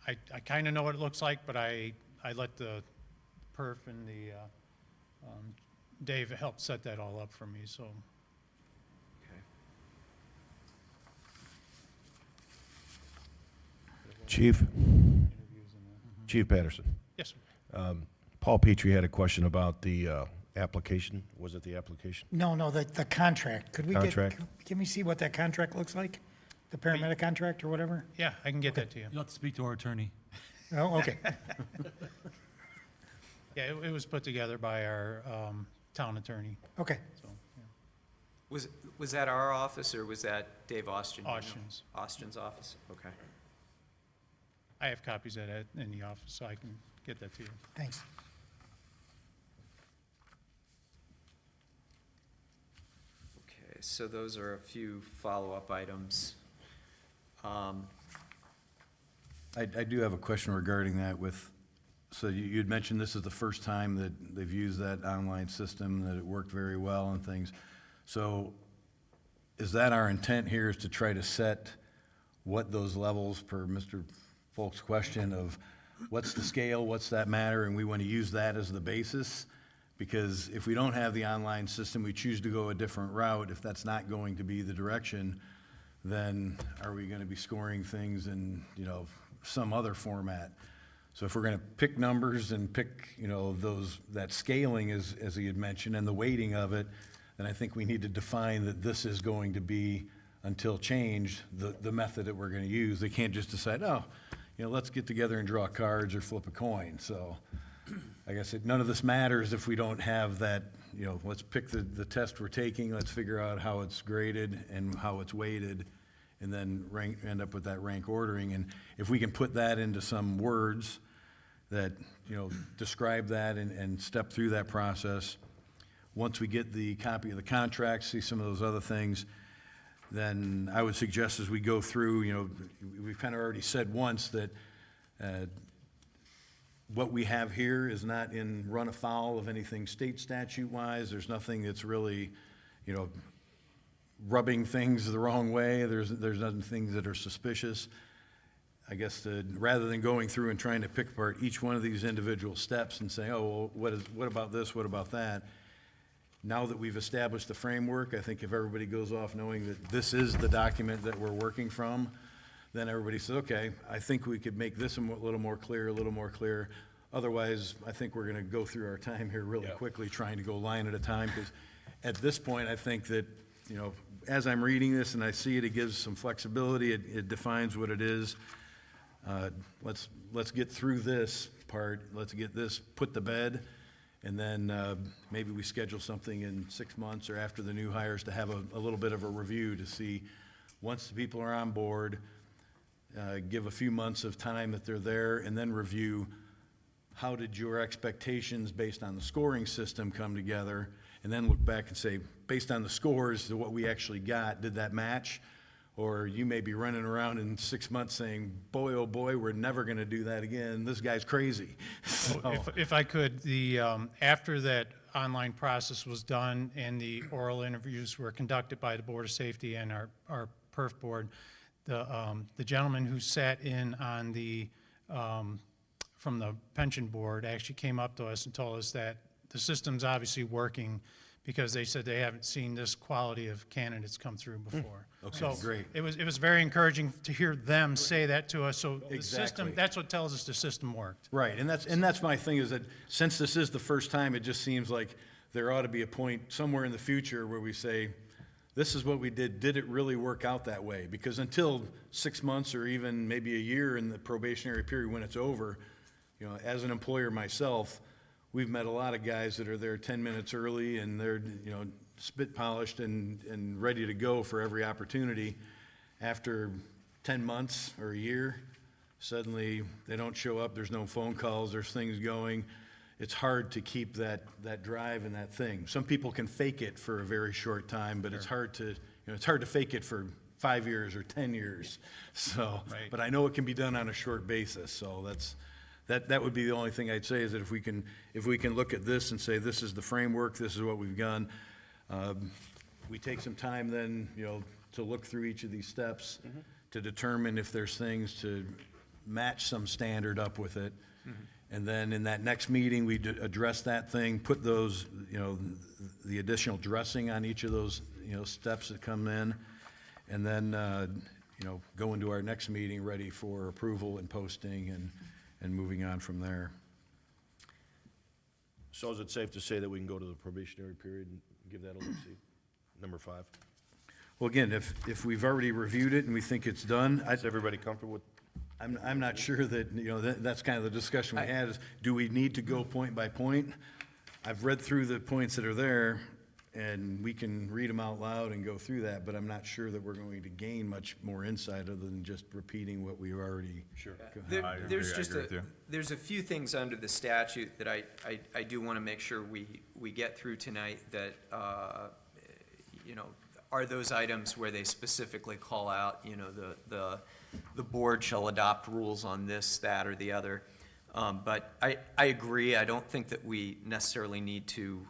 I kind of know what it looks like, but I let the perf and the Dave help set that all up for me, so. Okay. Chief, Interviews and Chief Patterson. yes, sir. Paul Petrie had a question about the application. Was it the application? No, the contract. Could we Contract. can we see what that contract looks like? The paramedic contract or whatever? Yeah, I can get that to you. You'll have to speak to our attorney. Oh, okay. Yeah, it was put together by our town attorney, Okay. so, yeah. Was that our office, or was that Dave Austin? Do you know? Austin's. Austin's office? Okay. I have copies of that in the office, so I can get that to you. Thanks. Okay, so those are a few follow-up items. I do have a question regarding that so you had mentioned this is the first time that they've used that online system, that it worked very well and things. So is that our intent here, is to try to set what those levels, per Mr. Folk's question, of what's the scale, what's that matter, and we want to use that as the basis? Because if we don't have the online system, we choose to go a different route, if that's not going to be the direction, then are we going to be scoring things in, some other format? So if we're going to pick numbers and pick, that scaling, as he had mentioned, and the weighting of it, then I think we need to define that this is going to be, until changed, the method that we're going to use. They can't just decide, let's get together and draw cards or flip a coin. So I guess none of this matters if we don't have that, let's pick the test we're taking, let's figure out how it's graded and how it's weighted, and then end up with that rank ordering. And if we can put that into some words that, describe that and step through that process, once we get the copy of the contract, see some of those other things, then I would suggest as we go through, we've kind of already said once that what we have here is not run afoul of anything state statute-wise. There's nothing that's really, rubbing things the wrong way. There's nothing things that are suspicious. I guess rather than going through and trying to pick apart each one of these individual steps and say, oh, well, what about this, what about that? now that we've established the framework, I think if everybody goes off knowing that this is the document that we're working from, then everybody says, okay, I think we could make this a little more clear, a little more clear. Otherwise, I think we're gonna go through our time here really quickly, trying to go line at a time, because at this point, I think that, you know, as I'm reading this and I see it, it gives some flexibility, it defines what it is. Let's get through this part, let's get this put to bed, and then maybe we schedule something in 6 months or after the new hires to have a little bit of a review to see, once the people are on board, give a few months of time that they're there, and then review how did your expectations based on the scoring system come together, and then look back and say, based on the scores, to what we actually got, did that match? Or you may be running around in 6 months saying, boy, oh boy, we're never gonna do that again, this guy's crazy. So, If I could, after that online process was done and the oral interviews were conducted by the Board of Safety and our perf board, the gentleman who sat in on from the pension board actually came up to us and told us that the system's obviously working, because they said they haven't seen this quality of candidates come through before. Okay, So great. It was very encouraging to hear them say that to us, so the Exactly. system, that's what tells us the system worked. Right, and that's my thing, is that since this is the first time, it just seems like there ought to be a point somewhere in the future where we say, this is what we did it really work out that way? Because until 6 months or even maybe a year in the probationary period when it's over, you know, as an employer myself, we've met a lot of guys that are there 10 minutes early, and they're, you know, spit polished and ready to go for every opportunity. After 10 months or a year, suddenly they don't show up, there's no phone calls, there's things going. It's hard to keep that drive and that thing. Some people can fake it for a very short time, but it's hard to, you know, it's hard to fake it for 5 years or 10 years. So, Right. but I know it can be done on a short basis, so that would be the only thing I'd say, is that if we can look at this and say, this is the framework, this is what we've done, we take some time then, you know, to look through each of these steps to determine if there's things to match some standard up with it. And then in that next meeting, we address that thing, put those, you know, the additional dressing on each of those, you know, steps that come in, and then, you know, go into our next meeting ready for approval and posting and moving on from there. So is it safe to say that we can go to the probationary period and give that a look-see? Number 5. Well, again, if we've already reviewed it and we think it's done, Is everybody comfortable with? I'm not sure that, you know, that's kind of the discussion we had, is do we need to go point by point? I've read through the points that are there, and we can read them out loud and go through that, but I'm not sure that we're going to gain much more insight other than just repeating what we already. Sure. There's a few things under the statute that I do want to make sure we get through tonight that, you know, are those items where they specifically call out, you know, the board shall adopt rules on this, that, or the other. But I agree, I don't think that we necessarily need to,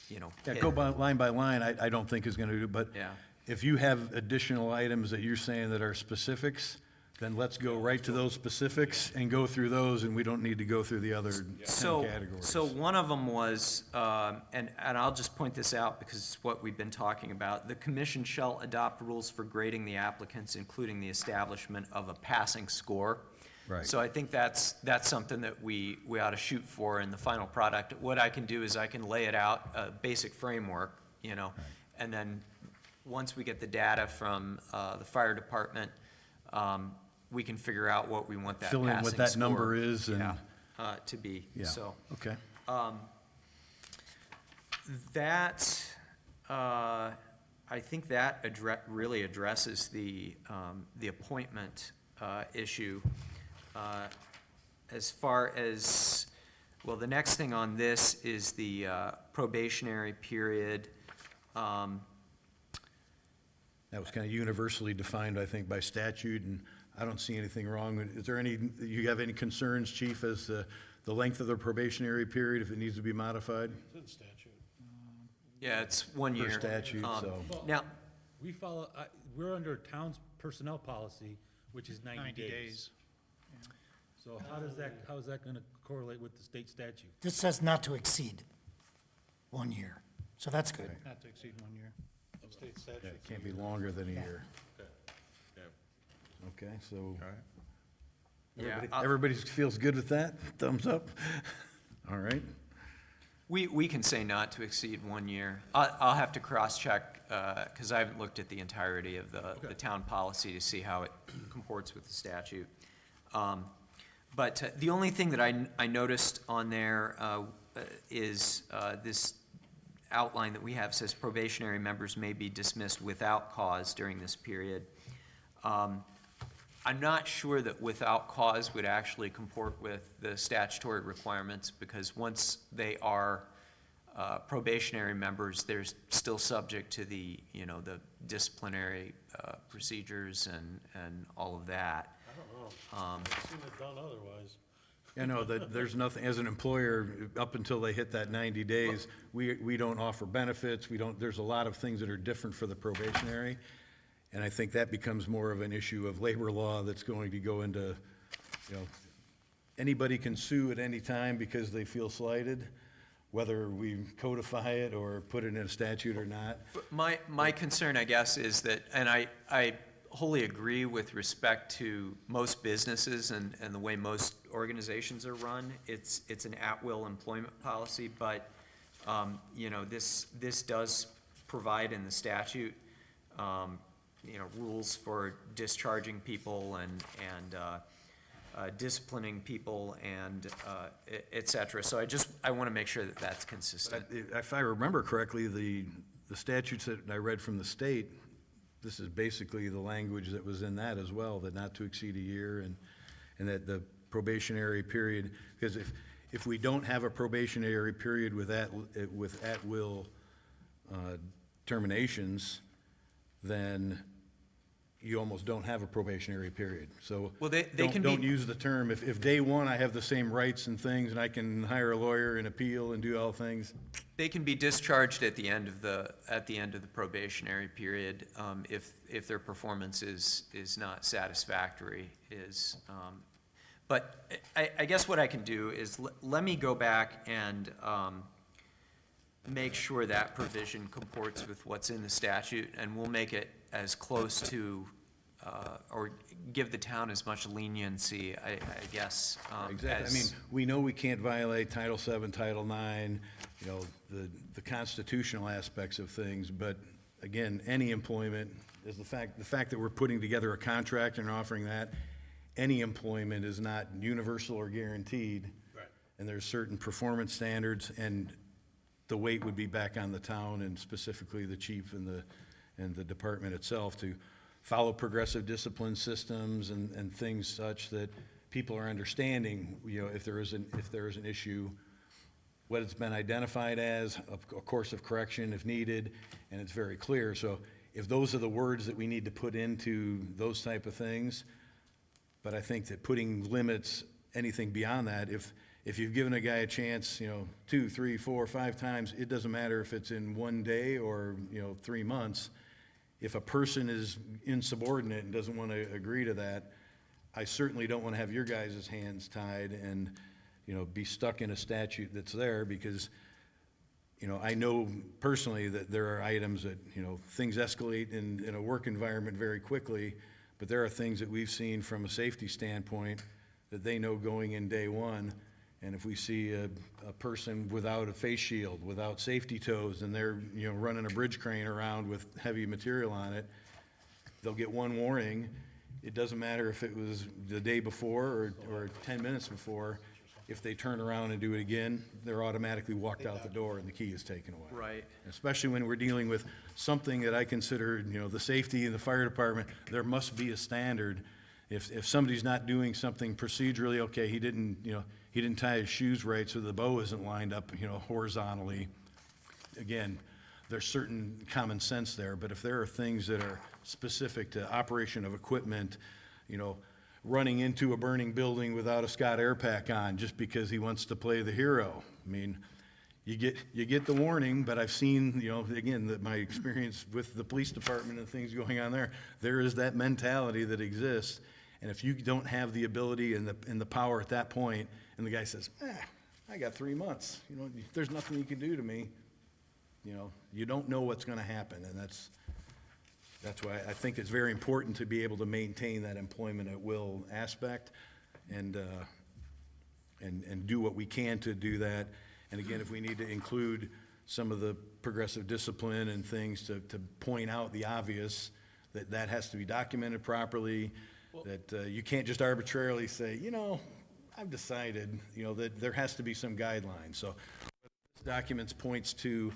you know. Yeah, hit- go by line, I don't think is gonna do, but Yeah. if you have additional items that you're saying that are specifics, then let's go right to those specifics and go through those, and we don't need to go through the other 10 categories. So one of them was, and I'll just point this out because it's what we've been talking about. The commission shall adopt rules for grading the applicants, including the establishment of a passing score. Right. So I think that's something that we ought to shoot for in the final product. What I can do is I can lay it out, a basic framework, you know, and then once we get the data from the fire department, we can figure out what we want that Fill in passing what that score, number is and- yeah, to be, Yeah, so. okay. That, I think that really addresses the appointment issue. As far as, well, the next thing on this is the probationary period. That was kind of universally defined, I think, by statute, and I don't see anything wrong. Is there any, you have any concerns, Chief, as to the length of the probationary period, if it needs to be modified? Yeah, it's 1 year. Per statute, so. Now, We follow, we're under town's personnel policy, which is 90 days. So how is that gonna correlate with the state statute? This says not to exceed 1 year. So that's good. Not to exceed 1 year. State Yeah, statute. it can't be longer than a year. Okay, so All right. Yeah, everybody feels good with that? Thumbs up? All right. we can say not to exceed 1 year. I'll have to cross-check, because I haven't looked at the entirety of the town policy to see how it comports with the statute. But the only thing that I noticed on there is this outline that we have says probationary members may be dismissed without cause during this period. I'm not sure that without cause would actually comport with the statutory requirements, because once they are probationary members, they're still subject to the, the disciplinary procedures and all of that. I don't know. I've seen it done otherwise. You know, that there's nothing, as an employer, up until they hit that 90 days, we don't offer benefits, there's a lot of things that are different for the probationary. And I think that becomes more of an issue of labor law that's going to go into, anybody can sue at any time because they feel slighted, whether we codify it or put it in a statute or not. My concern, I guess, is that, and I wholly agree with respect to most businesses and the way most organizations are run. It's an at-will employment policy, but, this does provide in the statute, rules for discharging people and disciplining people and et cetera. So I want to make sure that that's consistent. If I remember correctly, the statutes that I read from the state, this is basically the language that was in that as well, that not to exceed a year and that the probationary period, because if we don't have a probationary period with at-will terminations, then you almost don't have a probationary period. So Well, they can don't be- use the term, if day one I have the same rights and things and I can hire a lawyer and appeal and do all things, They can be discharged at the end of the probationary period, if their performance is not satisfactory, but I guess what I can do is, let me go back and, make sure that provision comports with what's in the statute, and we'll make it as close to, or give the town as much leniency, I guess, exactly. I mean, we know we can't violate Title VII, Title IX, the constitutional aspects of things, but again, any employment is the fact that we're putting together a contract and offering that, any employment is not universal or guaranteed. Right. And there's certain performance standards, and the weight would be back on the town and specifically the chief and the department itself to follow progressive discipline systems and things such that people are understanding, if there is an issue, what it's been identified as, a course of correction if needed, and it's very clear. So if those are the words that we need to put into those type of things, but I think that putting limits, anything beyond that, if you've given a guy a chance, 2, 3, 4, 5 times, it doesn't matter if it's in 1 day or, 3 months. If a person is insubordinate and doesn't want to agree to that, I certainly don't want to have your guys' hands tied and, be stuck in a statute that's there because, I know personally that there are items that, things escalate in a work environment very quickly, but there are things that we've seen from a safety standpoint that they know going in day one. And if we see a person without a face shield, without safety toes, and they're, running a bridge crane around with heavy material on it, they'll get one warning. It doesn't matter if it was the day before or 10 minutes before. If they turn around and do it again, they're automatically walked out the door and the key is taken away. Right. Especially when we're dealing with something that I consider, the safety in the fire department, there must be a standard. If somebody's not doing something procedurally, okay, he didn't tie his shoes right so the bow isn't lined up, horizontally. Again, there's certain common sense there, but if there are things that are specific to operation of equipment, running into a burning building without a Scott Air Pack on just because he wants to play the hero, I mean, you get the warning, but I've seen, again, my experience with the police department and things going on there is that mentality that exists. And if you don't have the ability and the power at that point, and the guy says, I got 3 months, there's nothing you can do to me, you know, you don't know what's gonna happen, and that's why I think it's very important to be able to maintain that employment at will aspect, and do what we can to do that. And again, if we need to include some of the progressive discipline and things to point out the obvious, that has to be documented properly, that you can't just arbitrarily say, you know, I've decided, you know, that there has to be some guidelines. So this document points to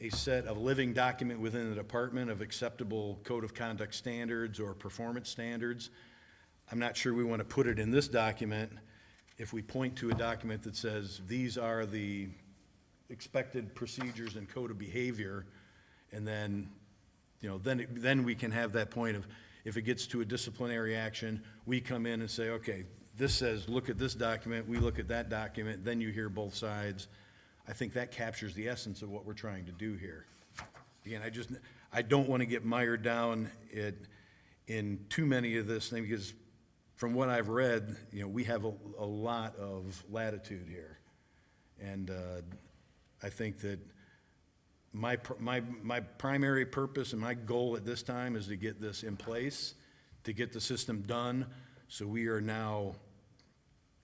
a set of living document within the department of acceptable code of conduct standards or performance standards. I'm not sure we want to put it in this document if we point to a document that says, these are the expected procedures and code of behavior, and then, you know, then we can have that point of, if it gets to a disciplinary action, we come in and say, okay, this says, look at this document, we look at that document, then you hear both sides. I think that captures the essence of what we're trying to do here. Again, I don't want to get mired down in too many of this thing, because from what I've read, you know, we have a lot of latitude here. And I think that my primary purpose and my goal at this time is to get this in place, to get the system done, so we are now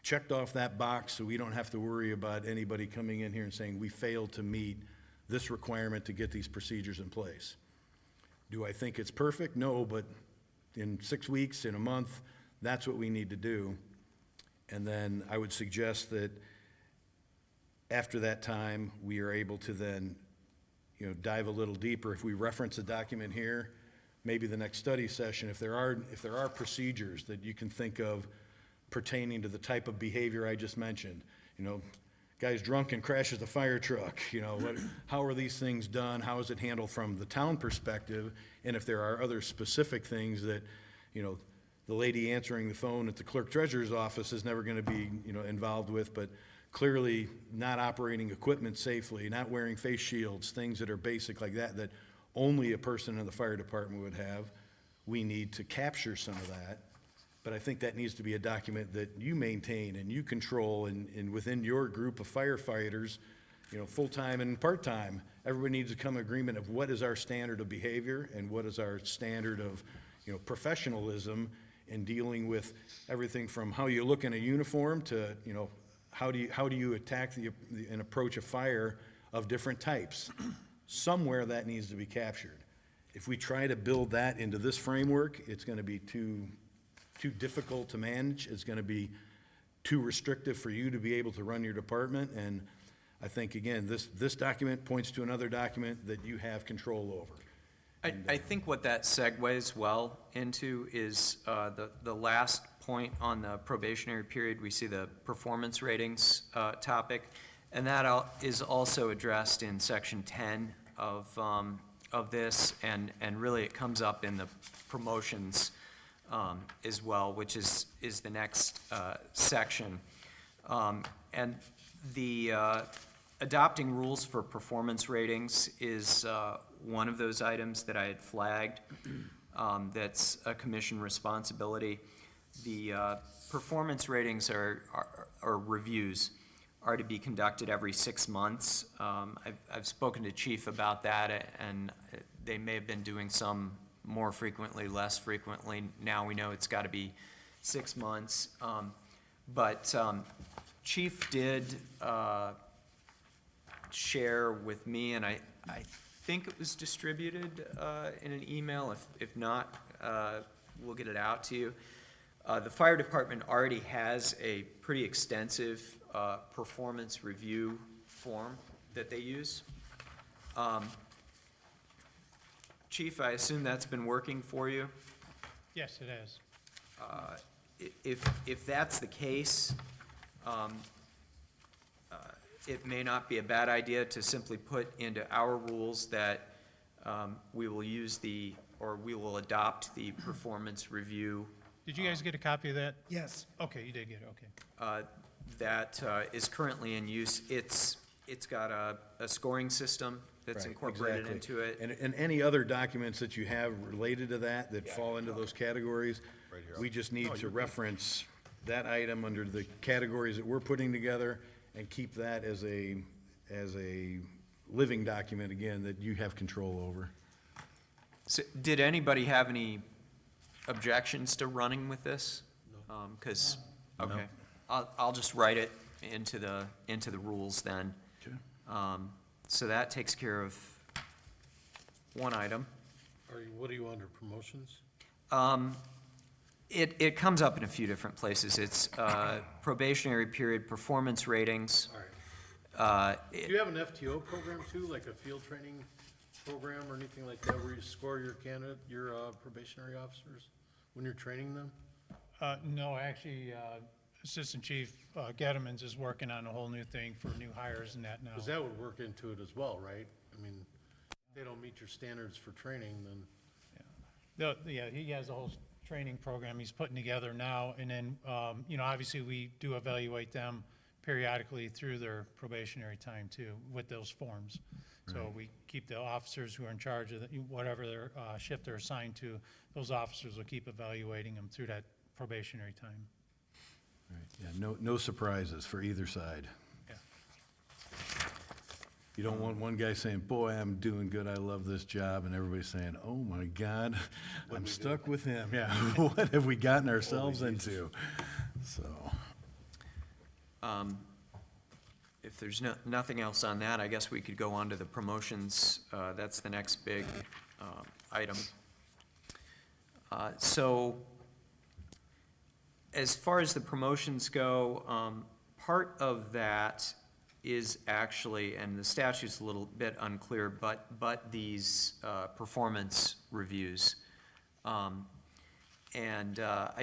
checked off that box, so we don't have to worry about anybody coming in here and saying, we failed to meet this requirement to get these procedures in place. Do I think it's perfect? No, but in 6 weeks, in a month, that's what we need to do. And then I would suggest that after that time, we are able to then, you know, dive a little deeper. If we reference a document here, maybe the next study session, if there are procedures that you can think of pertaining to the type of behavior I just mentioned, you know, guy's drunk and crashes the fire truck, you know, how are these things done? How is it handled from the town perspective? And if there are other specific things that, you know, the lady answering the phone at the clerk treasurer's office is never gonna be, you know, involved with, but clearly not operating equipment safely, not wearing face shields, things that are basic like that, that only a person in the fire department would have. We need to capture some of that. But I think that needs to be a document that you maintain and you control, and within your group of firefighters, you know, full-time and part-time, everybody needs to come to agreement of what is our standard of behavior and what is our standard of, you know, professionalism in dealing with everything from how you look in a uniform to, you know, how do you attack and approach a fire of different types. Somewhere that needs to be captured. If we try to build that into this framework, it's gonna be too difficult to manage. It's gonna be too restrictive for you to be able to run your department. And I think, again, this document points to another document that you have control over. I think what that segues well into is the last point on the probationary period. We see the performance ratings topic, and that is also addressed in section 10 of this, and really it comes up in the promotions as well, which is the next section. And the adopting rules for performance ratings is one of those items that I had flagged. That's a commission responsibility. The performance ratings or reviews are to be conducted every 6 months. I've spoken to Chief about that, and they may have been doing some more frequently, less frequently. Now we know it's got to be 6 months. But Chief did share with me, and I think it was distributed in an email. If not, we'll get it out to you. The fire department already has a pretty extensive performance review form that they use. Chief, I assume that's been working for you? Yes, it is. If that's the case, it may not be a bad idea to simply put into our rules that we will use we will adopt the performance review. Did you guys get a copy of that? Yes. Okay, you did get it, okay. That is currently in use. It's got a scoring system that's Right, incorporated exactly. into it. And any other documents that you have related to that fall into those categories, we just need to reference that item under the categories that we're putting together and keep that as a living document, again, that you have control over. So, did anybody have any objections to running with this? No. Okay, I'll just write it into the rules then. Okay. So that takes care of one item. What are you under, promotions? It comes up in a few different places. It's probationary period performance ratings. All right. Do you have an FTO program too, like a field training program or anything like that, where you score your probationary officers when you're training them? No, actually, Assistant Chief Gedemans is working on a whole new thing for new hires and that now. Because that would work into it as well, right? I mean, if they don't meet your standards for training, then, Yeah, he has a whole training program he's putting together now, and then, obviously, we do evaluate them periodically through their probationary time too, with those forms. So we keep the officers who are in charge of whatever their shift they're assigned to, those officers will keep evaluating them through that probationary time. Right, yeah, no surprises for either side. Yeah. You don't want one guy saying, boy, I'm doing good, I love this job, and everybody saying, oh my God, I'm stuck with him. Yeah, what have we gotten ourselves into? So, If there's nothing else on that, I guess we could go on to the promotions. That's the next big item. So as far as the promotions go, part of that is actually, and the statute's a little bit unclear, but these performance reviews. I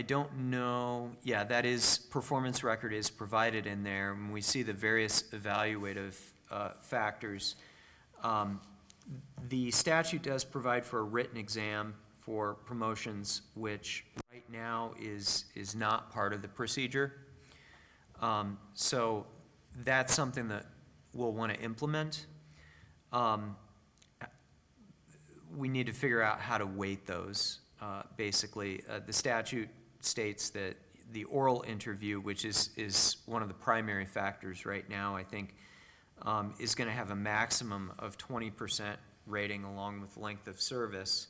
don't know, yeah, that is, performance record is provided in there, and we see the various evaluative factors. The statute does provide for a written exam for promotions, which right now is not part of the procedure. So that's something that we'll want to implement. We need to figure out how to weight those. Basically, the statute states that the oral interview, which is one of the primary factors right now, I think, is going to have a maximum of 20% rating along with length of service.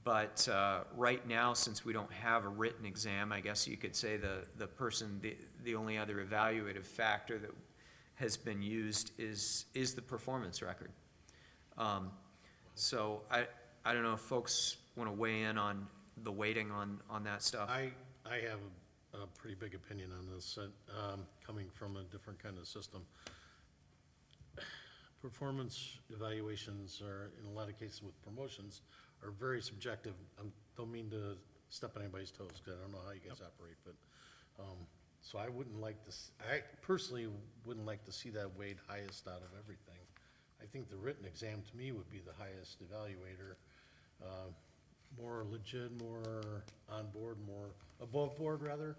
But right now, since we don't have a written exam, I guess you could say the only other evaluative factor that has been used is the performance record. So I don't know if folks want to weigh in on the weighting on that stuff. I have a pretty big opinion on this, coming from a different kind of system. Performance evaluations are, in a lot of cases with promotions, are very subjective. I don't mean to step on anybody's toes, because I don't know how you guys operate, but, so I personally wouldn't like to see that weighed highest out of everything. I think the written exam, to me, would be the highest evaluator. More legit, more on board, more above board, rather.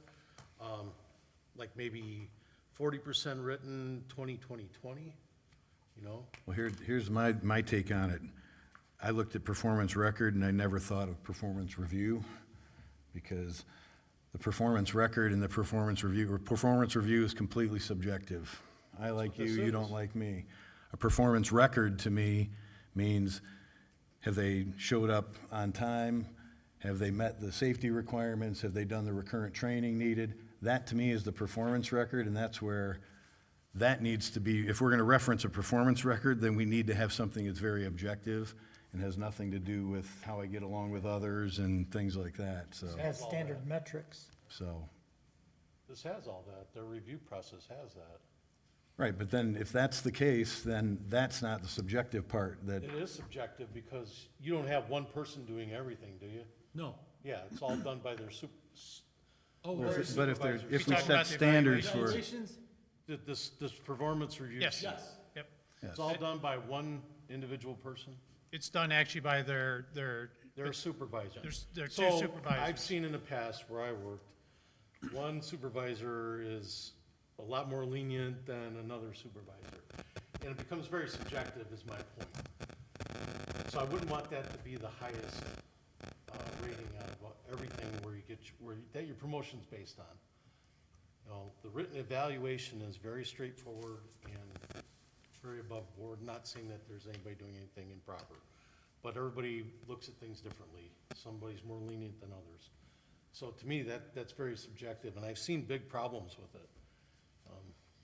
Like maybe 40% written, 20, 20, 20, you know? well, here's my take on it. I looked at performance record and I never thought of performance review, because the performance record and the performance review is completely subjective. I like you, you don't like me. A performance record to me means, have they showed up on time? Have they met the safety requirements? Have they done the recurrent training needed? That, to me, is the performance record, and that's where that needs to be. If we're going to reference a performance record, then we need to have something that's very objective and has nothing to do with how I get along with others and things like that, so. Has standard metrics. This has all that. Their review process has that. Right, but then if that's the case, then that's not the subjective part that, It is subjective because you don't have one person doing everything, do you? No. Yeah, it's all done by their Oh, There's- there's but if We we talked set about the standards for, evaluations? This performance review. Yes. Yep. It's all done by one individual person? It's done actually by their They're a supervisor. their two So, supervisors. I've seen in the past where I worked, one supervisor is a lot more lenient than another supervisor. And it becomes very subjective, is my point. So I wouldn't want that to be the highest rating out of everything that your promotion's based on. You know, the written evaluation is very straightforward and very above board, not saying that there's anybody doing anything improper. But everybody looks at things differently. Somebody's more lenient than others. So to me, that's very subjective, and I've seen big problems with it.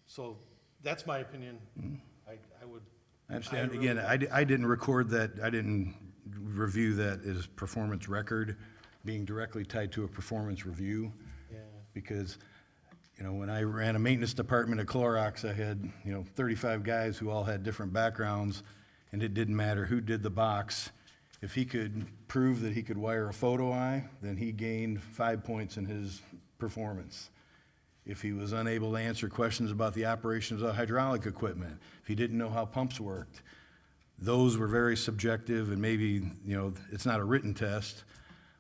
So that's my opinion. I would. I understand. really- Again, I didn't record that, I didn't review that as performance record being directly tied to a performance review. Yeah. Because, you know, when I ran a maintenance department at Clorox, I had, 35 guys who all had different backgrounds, and it didn't matter who did the box. If he could prove that he could wire a photo eye, then he gained 5 points in his performance. If he was unable to answer questions about the operations of hydraulic equipment, if he didn't know how pumps worked, those were very subjective, and maybe, it's not a written test,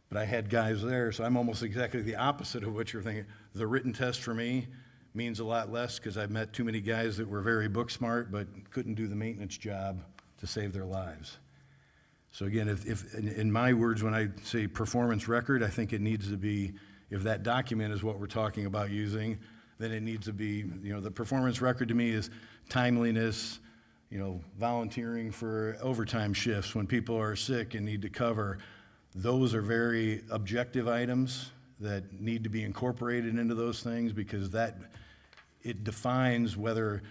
but I had guys there, so I'm almost exactly the opposite of what you're thinking. The written test for me means a lot less, because I've met too many guys that were very book smart, but couldn't do the maintenance job to save their lives. So again, if in my words, when I say performance record, I think it needs to be, if that document is what we're talking about using, then it needs to be, the performance record to me is timeliness, volunteering for overtime shifts when people are sick and need to cover. Those are very objective items that need to be incorporated into those things, because it defines whether,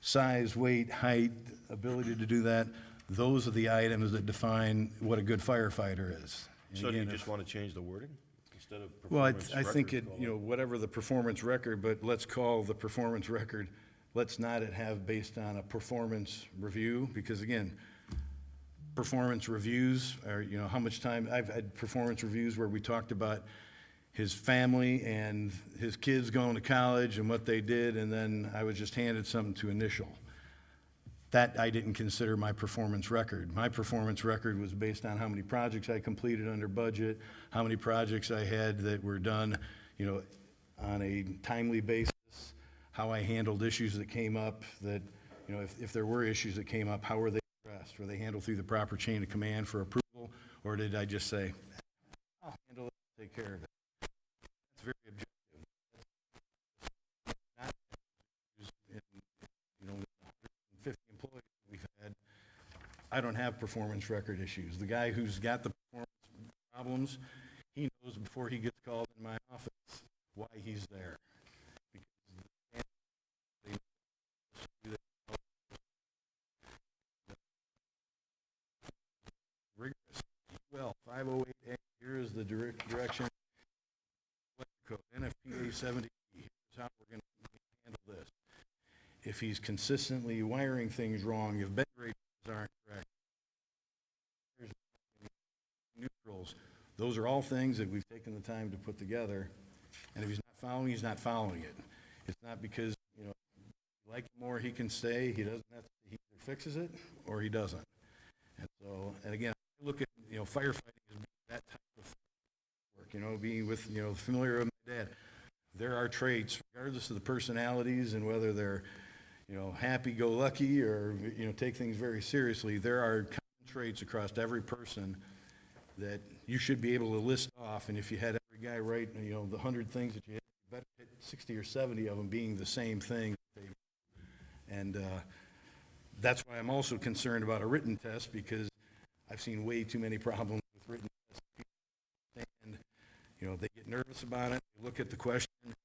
size, weight, height, ability to do that. Those are the items that define what a good firefighter is. And So do you again, just want to change the wording instead of well, performance I think record, it, call whatever the performance record, but let's call the performance record, let's not have based on a performance review, because again, performance reviews are, how much time, I've had performance reviews where we talked about his family and his kids going to college and what they did, and then I was just handed something to initial. That I didn't consider my performance record. My performance record was based on how many projects I completed under budget, how many projects I had that were done, on a timely basis, how I handled issues that came up that, if there were issues that came up, how were they addressed? Were they handled through the proper chain of command for approval, or did I just say, I'll handle it, take care of it? That's very objective. Not, in, 150 employees we've had, I don't have performance record issues. The guy who's got the performance problems, he knows before he gets called in my office why he's there. Rigorous. Well, 508A, here is the direction. Code, NFPA 70, here's how we're going to handle this. If he's consistently wiring things wrong, if bed rates aren't correct, there's neutrals. Those are all things that we've taken the time to put together. And if he's not following it. It's not because, you like him more, he can stay. He doesn't have to, he either fixes it or he doesn't. And so, and again, I look at, firefighting as being that type of work, being with, familiar with my dad. There are traits, regardless of the personalities and whether they're, happy-go-lucky or, take things very seriously, there are common traits across every person that you should be able to list off. And if you had every guy write, the 100 things that you had, you better hit 60 or 70 of them being the same thing. And that's why I'm also concerned about a written test, because I've seen way too many problems with written tests. And, they get nervous about it, they look at the question, what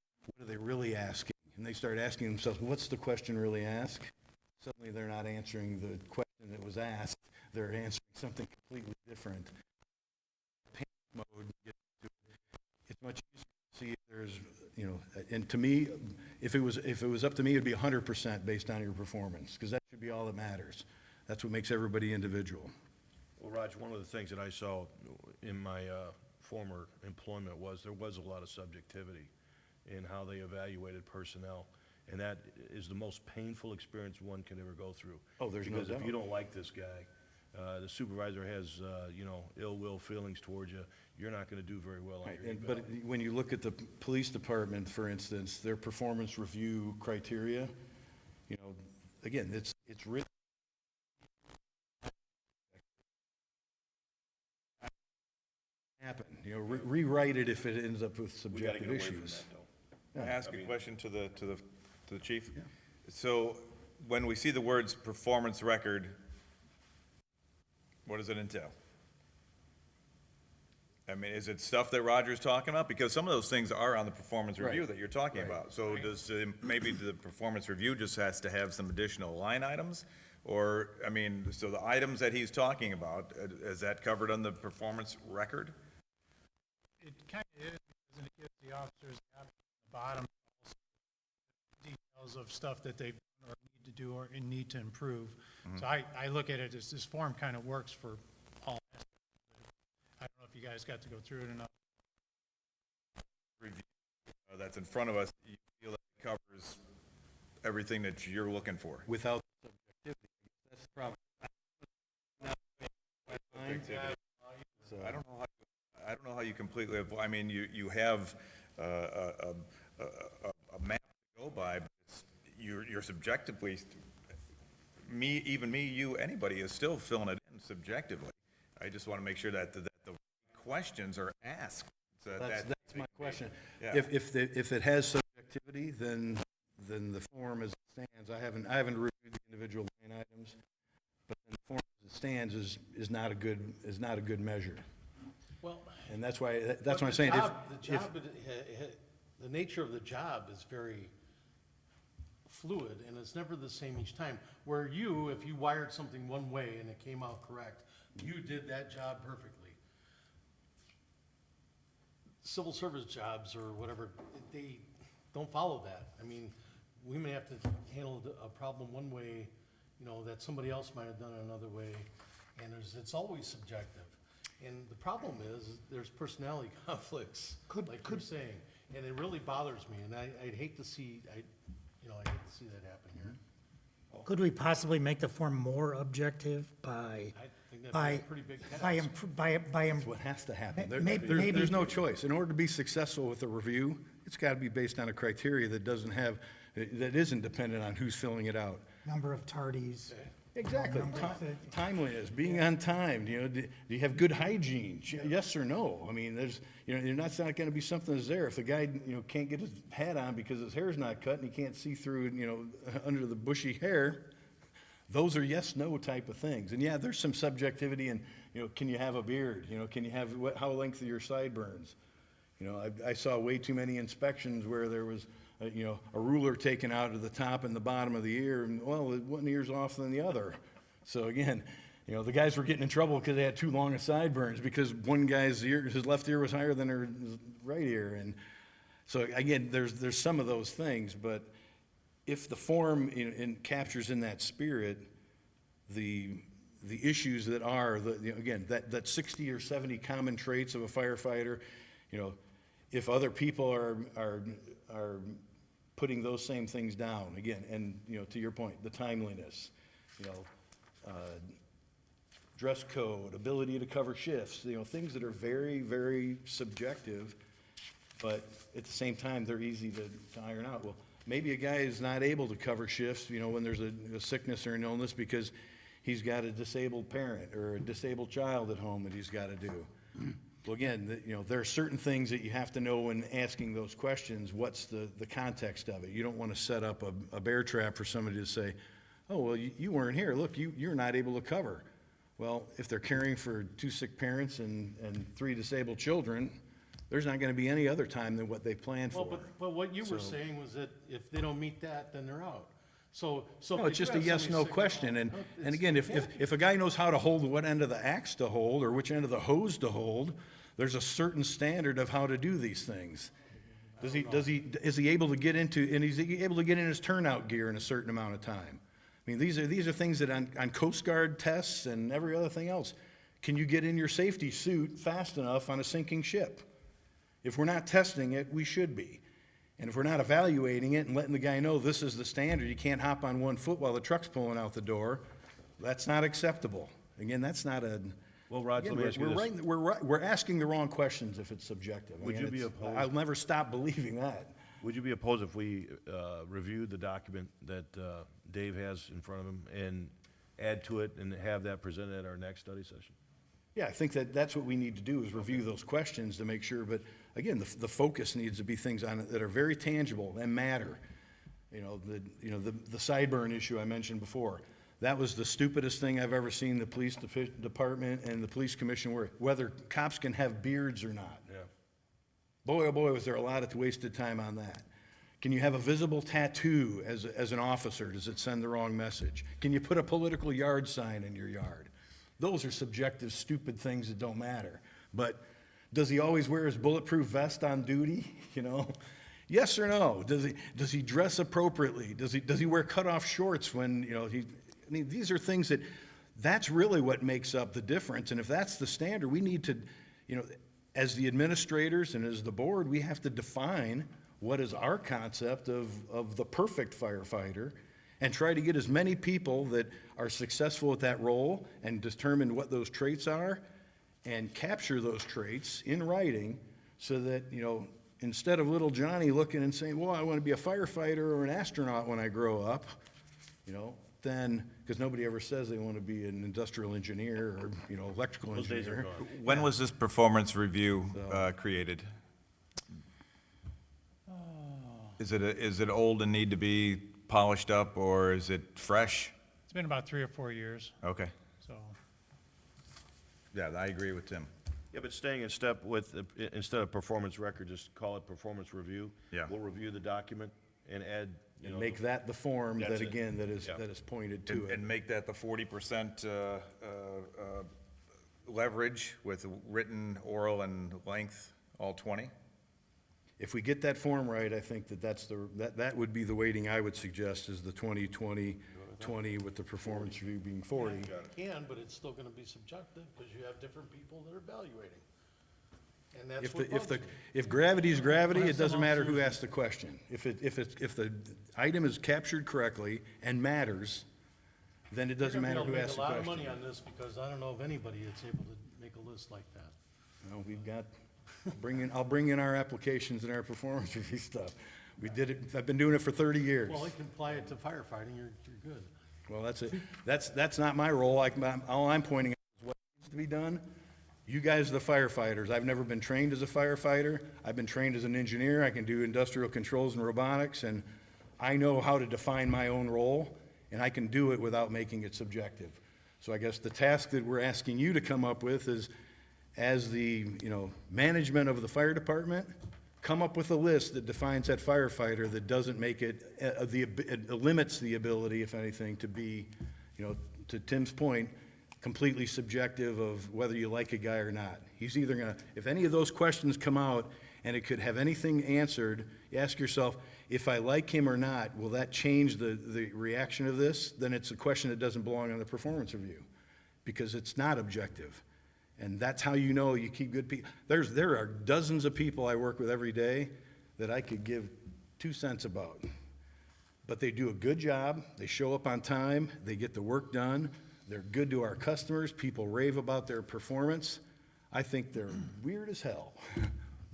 are they really asking? And they start asking themselves, what's the question really asked? Suddenly they're not answering the question that was asked, they're answering something completely different. Panic mode, it's much easier to see if there's, and to me, if it was up to me, it'd be 100% based on your performance, because that should be all that matters. That's what makes everybody individual. Well, Raj, one of the things that I saw in my former employment was there was a lot of subjectivity in how they evaluated personnel, and that is the most painful experience one can ever go through. Oh, there's no Because if doubt. you don't like this guy, the supervisor has, ill will feelings towards you, you're not gonna do very well on your But eval. when you look at the police department, for instance, their performance review criteria, again, it's really happen, rewrite it if it ends up with We gotta get subjective away from issues. that, though. Can I ask a question to the chief? So, when we see the words performance record, what does it entail? I mean, is it stuff that Roger's talking about? Because some of those things are on the performance review Right. that you're talking about. So does, maybe the performance review just has to have some additional line items? Or, I mean, so the items that he's talking about, is that covered on the performance record? It kind of is, because it gives the officers the option at the bottom, also details of stuff that they've done or need to do or need to improve. So I look at it as this form kind of works for all aspects. I don't know if you guys got to go through it enough. Review that's in front of us, you feel that it covers everything that you're looking for? Without subjectivity, that's the problem. I don't know how you completely, I mean, you have a map to go by, but you're subjectively, even me, you, anybody is still filling it in subjectively. I just want to make sure that the questions are asked. So That's my question. Yeah. If it has subjectivity, then the form as it stands, I haven't reviewed the individual line items, but the form as it stands is not a good measure. Well, And that's why but I'm saying, the nature of the job is very fluid, and it's never the same each time. Where if you wired something one way and it came out correct, you did that job perfectly. Civil service jobs or whatever, they don't follow that. I mean, we may have to handle a problem one way, that somebody else might have done it another way, and it's always subjective. And the problem is, there's personality conflicts, like you're saying, and it really bothers me, and I'd hate to see, I'd hate to see that happen here. Could we possibly make the form more objective by, I think that'd be by, a pretty big by, task. by, what has to happen. Maybe- There's no choice. In order to be successful with a review, it's got to be based on a criteria that isn't dependent on who's filling it out. number of tardies? Exactly. Number of things. Timeliness, being on time, do you have good hygiene? Yes or no? I mean, it's not gonna be something that's there. If the guy, can't get his hat on because his hair's not cut and he can't see through, under the bushy hair, those are yes, no type of things. And yeah, there's some subjectivity in, can you have a beard? Can you have, how lengthy are your sideburns? I saw way too many inspections where there was, a ruler taken out of the top and the bottom of the ear, and, well, one ear's off than the other. So again, the guys were getting in trouble because they had too long of sideburns, because one guy's his left ear was higher than his right ear. And so again, there's some of those things, but if the form captures in that spirit the issues that are, again, that 60 or 70 common traits of a firefighter, if other people are putting those same things down, again, and, to your point, the timeliness, dress code, ability to cover shifts, things that are very, very subjective, but at the same time, they're easy to iron out. Well, maybe a guy is not able to cover shifts, when there's a sickness or an illness, because he's got a disabled parent or a disabled child at home that he's got to do. Well, again, there are certain things that you have to know when asking those questions. What's the context of it? You don't want to set up a bear trap for somebody to say, oh, well, you weren't here. Look, you're not able to cover. Well, if they're caring for 2 sick parents and 3 disabled children, there's not going to be any other time than what they planned for. Well, but what you were saying was that if they don't meet that, then they're out. So. No, if it's you just a have yes, somebody no sick- question. And it's- again, if a guy knows how to hold what end of the axe to hold or which end of the hose to hold, there's a certain standard of how to do these things. Is he able to get into, and is he able to get in his turnout gear in a certain amount of time? I mean, these are things that on Coast Guard tests and every other thing else, can you get in your safety suit fast enough on a sinking ship? If we're not testing it, we should be. And if we're not evaluating it and letting the guy know this is the standard, you can't hop on one foot while the truck's pulling out the door, that's not acceptable. Again, that's not a. Well, Rod, let me ask you this. We're asking the wrong questions if it's subjective. Would Again, you be it's- opposed- I'll never stop believing that. Would you be opposed if we reviewed the document that Dave has in front of him and add to it and have that presented at our next study session? Yeah, I think that's what we need to do, is review those questions to make sure, but again, the focus needs to be things on it that are very tangible and matter. The sideburn issue I mentioned before. That was the stupidest thing I've ever seen the police department and the police commission work, whether cops can have beards or not. Yeah. Boy, oh boy, was there a lot of wasted time on that. Can you have a visible tattoo as an officer? Does it send the wrong message? Can you put a political yard sign in your yard? Those are subjective, stupid things that don't matter. But does he always wear his bulletproof vest on duty? Yes or no? Does he dress appropriately? Does he wear cutoff shorts when, these are things that's really what makes up the difference. And if that's the standard, we need to, as the administrators and as the board, we have to define what is our concept of the perfect firefighter and try to get as many people that are successful at that role and determine what those traits are and capture those traits in writing so that, instead of little Johnny looking and saying, well, I want to be a firefighter or an astronaut when I grow up, then, because nobody ever says they want to be an industrial engineer or, electrical engineer. When was this performance review created? Is it old and need to be polished up, or is it fresh? It's been about 3 or 4 years, Okay. so. Yeah, I agree with Tim. Yeah, but staying in step with, instead of performance record, just call it performance review. Yeah. We'll review the document and add, And make that the form That's that, it. again, that is Yeah. pointed to it. And make that the 40% leverage with written, oral, and length, all 20? If we get that form right, I think that would be the weighting I would suggest, is the 20 with the performance review being 40. You can, but it's still gonna be subjective, because you have different people that are evaluating. And that's what bugs me. If gravity's gravity, it doesn't matter who asks the question. If the item is captured correctly and matters, then it doesn't matter who asks the You're gonna be able to question. make a lot of money on this, because I don't know of anybody that's able to make a list like that. Well, I'll bring in our applications and our performance review stuff. We did it, I've been doing it for 30 years. Well, you can apply it to firefighting, you're good. Well, that's it. That's not my role. All I'm pointing out is what needs to be done. You guys are the firefighters. I've never been trained as a firefighter. I've been trained as an engineer. I can do industrial controls and robotics, and I know how to define my own role, and I can do it without making it subjective. So I guess the task that we're asking you to come up with is, as the, management of the fire department, come up with a list that defines that firefighter, that doesn't make it, it limits the ability, if anything, to be, to Tim's point, completely subjective of whether you like a guy or not. He's either gonna, if any of those questions come out and it could have anything answered, you ask yourself, if I like him or not, will that change the reaction of this? Then it's a question that doesn't belong on the performance review, because it's not objective. And that's how you know you keep good people. There are dozens of people I work with every day that I could give 2 cents about. But they do a good job, they show up on time, they get the work done, they're good to our customers, people rave about their performance. I think they're weird as hell.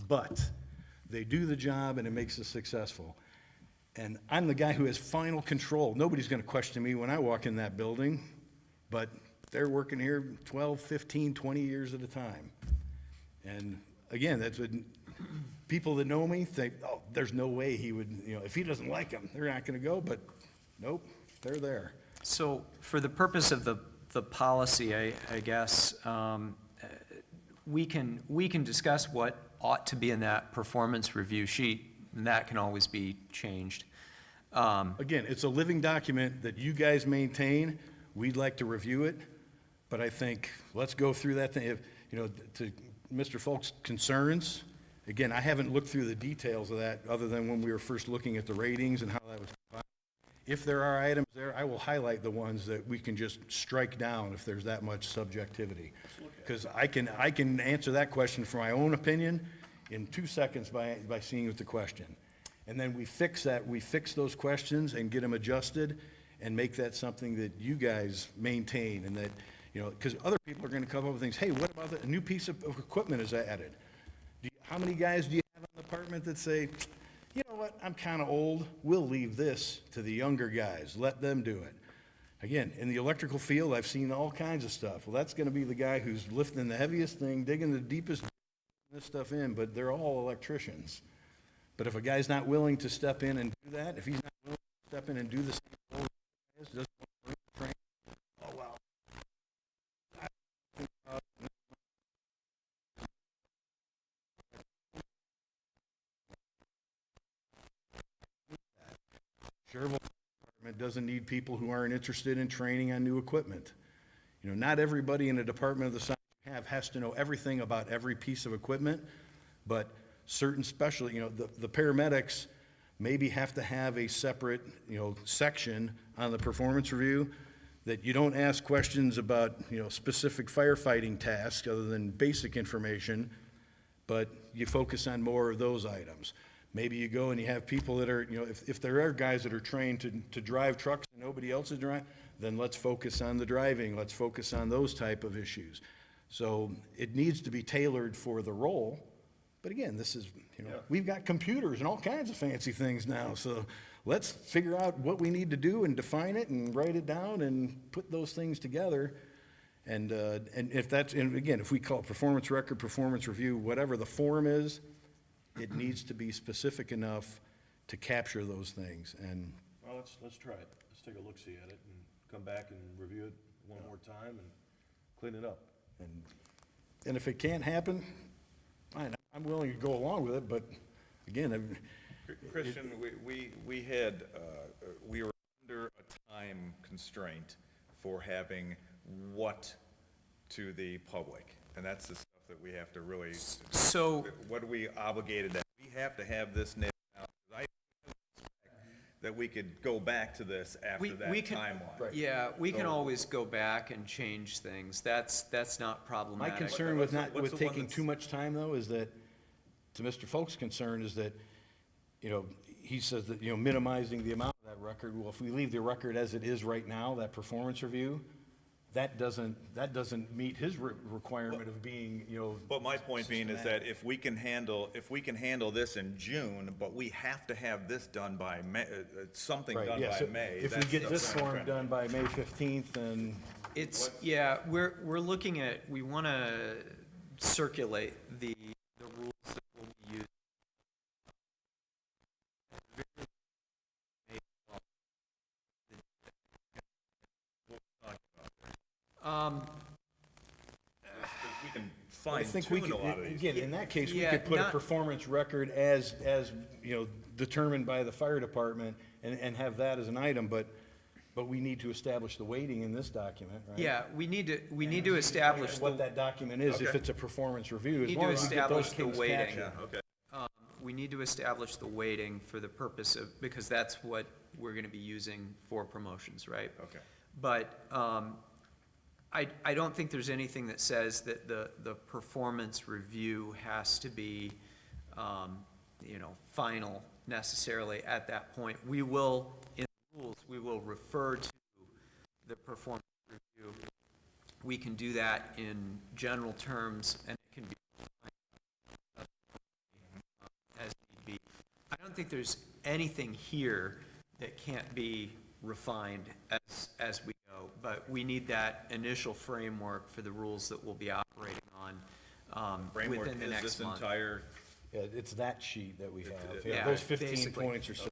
But they do the job and it makes us successful. And I'm the guy who has final control. Nobody's gonna question me when I walk in that building, but they're working here 12, 15, 20 years at a time. And again, that's what people that know me think, oh, there's no way he would, if he doesn't like them, they're not gonna go, but nope, they're there. So for the purpose of the policy, I guess, we can discuss what ought to be in that performance review sheet, and that can always be changed. Again, it's a living document that you guys maintain. We'd like to review it, but I think, let's go through that thing. To Mr. Folk's concerns, again, I haven't looked through the details of that, other than when we were first looking at the ratings and how that was defined. If there are items there, I will highlight the ones that we can just strike down if there's that much subjectivity. Because I can answer that question from my own opinion in 2 seconds by seeing the question. And then we fix those questions and get them adjusted and make that something that you guys maintain, and that, because other people are gonna come up with things, hey, what about a new piece of equipment is added? How many guys do you have on the department that say, you know what, I'm kinda old, we'll leave this to the younger guys, let them do it? Again, in the electrical field, I've seen all kinds of stuff. Well, that's gonna be the guy who's lifting the heaviest thing, digging the deepest this stuff in, but they're all electricians. But if a guy's not willing to step in and do that, if he's not willing step in and do the same role as doesn't want to train. Oh, well. Sherville Department doesn't need people who aren't interested in training on new equipment. You know, not everybody in a department of the size you have has to know everything about every piece of equipment, but certain special, you know, the paramedics maybe have to have a separate, you know, section on the performance review that you don't ask questions about, you know, specific firefighting tasks other than basic information, but you focus on more of those items. Maybe you go and you have people that are, you know, if there are guys that are trained to drive trucks and nobody else is driving, then let's focus on the driving, let's focus on those type of issues. So it needs to be tailored for the role, but again, this is, you know, we've got computers and all kinds of fancy things now, so let's figure out what we need to do and define it and write it down and put those things together. And if that's, and again, if we call it performance record, performance review, whatever the form is, it needs to be specific enough to capture those things, and Well, let's try it. Let's take a look-see at it and come back and review it one more time and clean it up. and if it can't happen, fine, I'm willing to go along with it, but again, Christian, we had, we were under a time constraint for having what to the public, and that's the stuff that we have to really, So, what are we obligated to? We have to have this nailed down. I expect that we could go back to this we after that we can, timeline. yeah, we can So- always go back and change things. That's not my problematic. concern with What's with the one taking that's- too much time, though, is that, to Mr. Folk's concern, is that, you know, he says that, you know, minimizing the amount of that record, well, if we leave the record as it is right now, that performance review, that doesn't meet his requirement of being, you know. But my point being is that if we can handle this in June, but we have to have this done by May, something Right, done yeah, by so May. if we that's- get this that's what I'm form trying to- done by May 15th, then It's, yeah, we're looking at, we want to circulate the rules that will be used. We can I fine think we tune could, a lot of these. again, in that case, we Yeah, could put a not- performance record as, you know, determined by the fire department and have that as an item, but we need to establish the weighting in this document, right? Yeah, we need to establish What the, that document is, if Okay. it's a performance review, as Need long to as we get those establish the things weighting. captured. Okay. we need to establish the weighting for the purpose of, because that's what we're going to be using for promotions, right? Okay. But I don't think there's anything that says that the performance review has to be, you know, final necessarily at that point. We will, in the rules, we will refer to the performance review. We can do that in general terms, and it can be as need be. I don't think there's anything here that can't be refined as we go, but we need that initial framework for the rules that we'll be operating on Framework within the is next this month. entire, Yeah, it's that sheet that we have, Yeah, yeah, those 15 basically. points or so.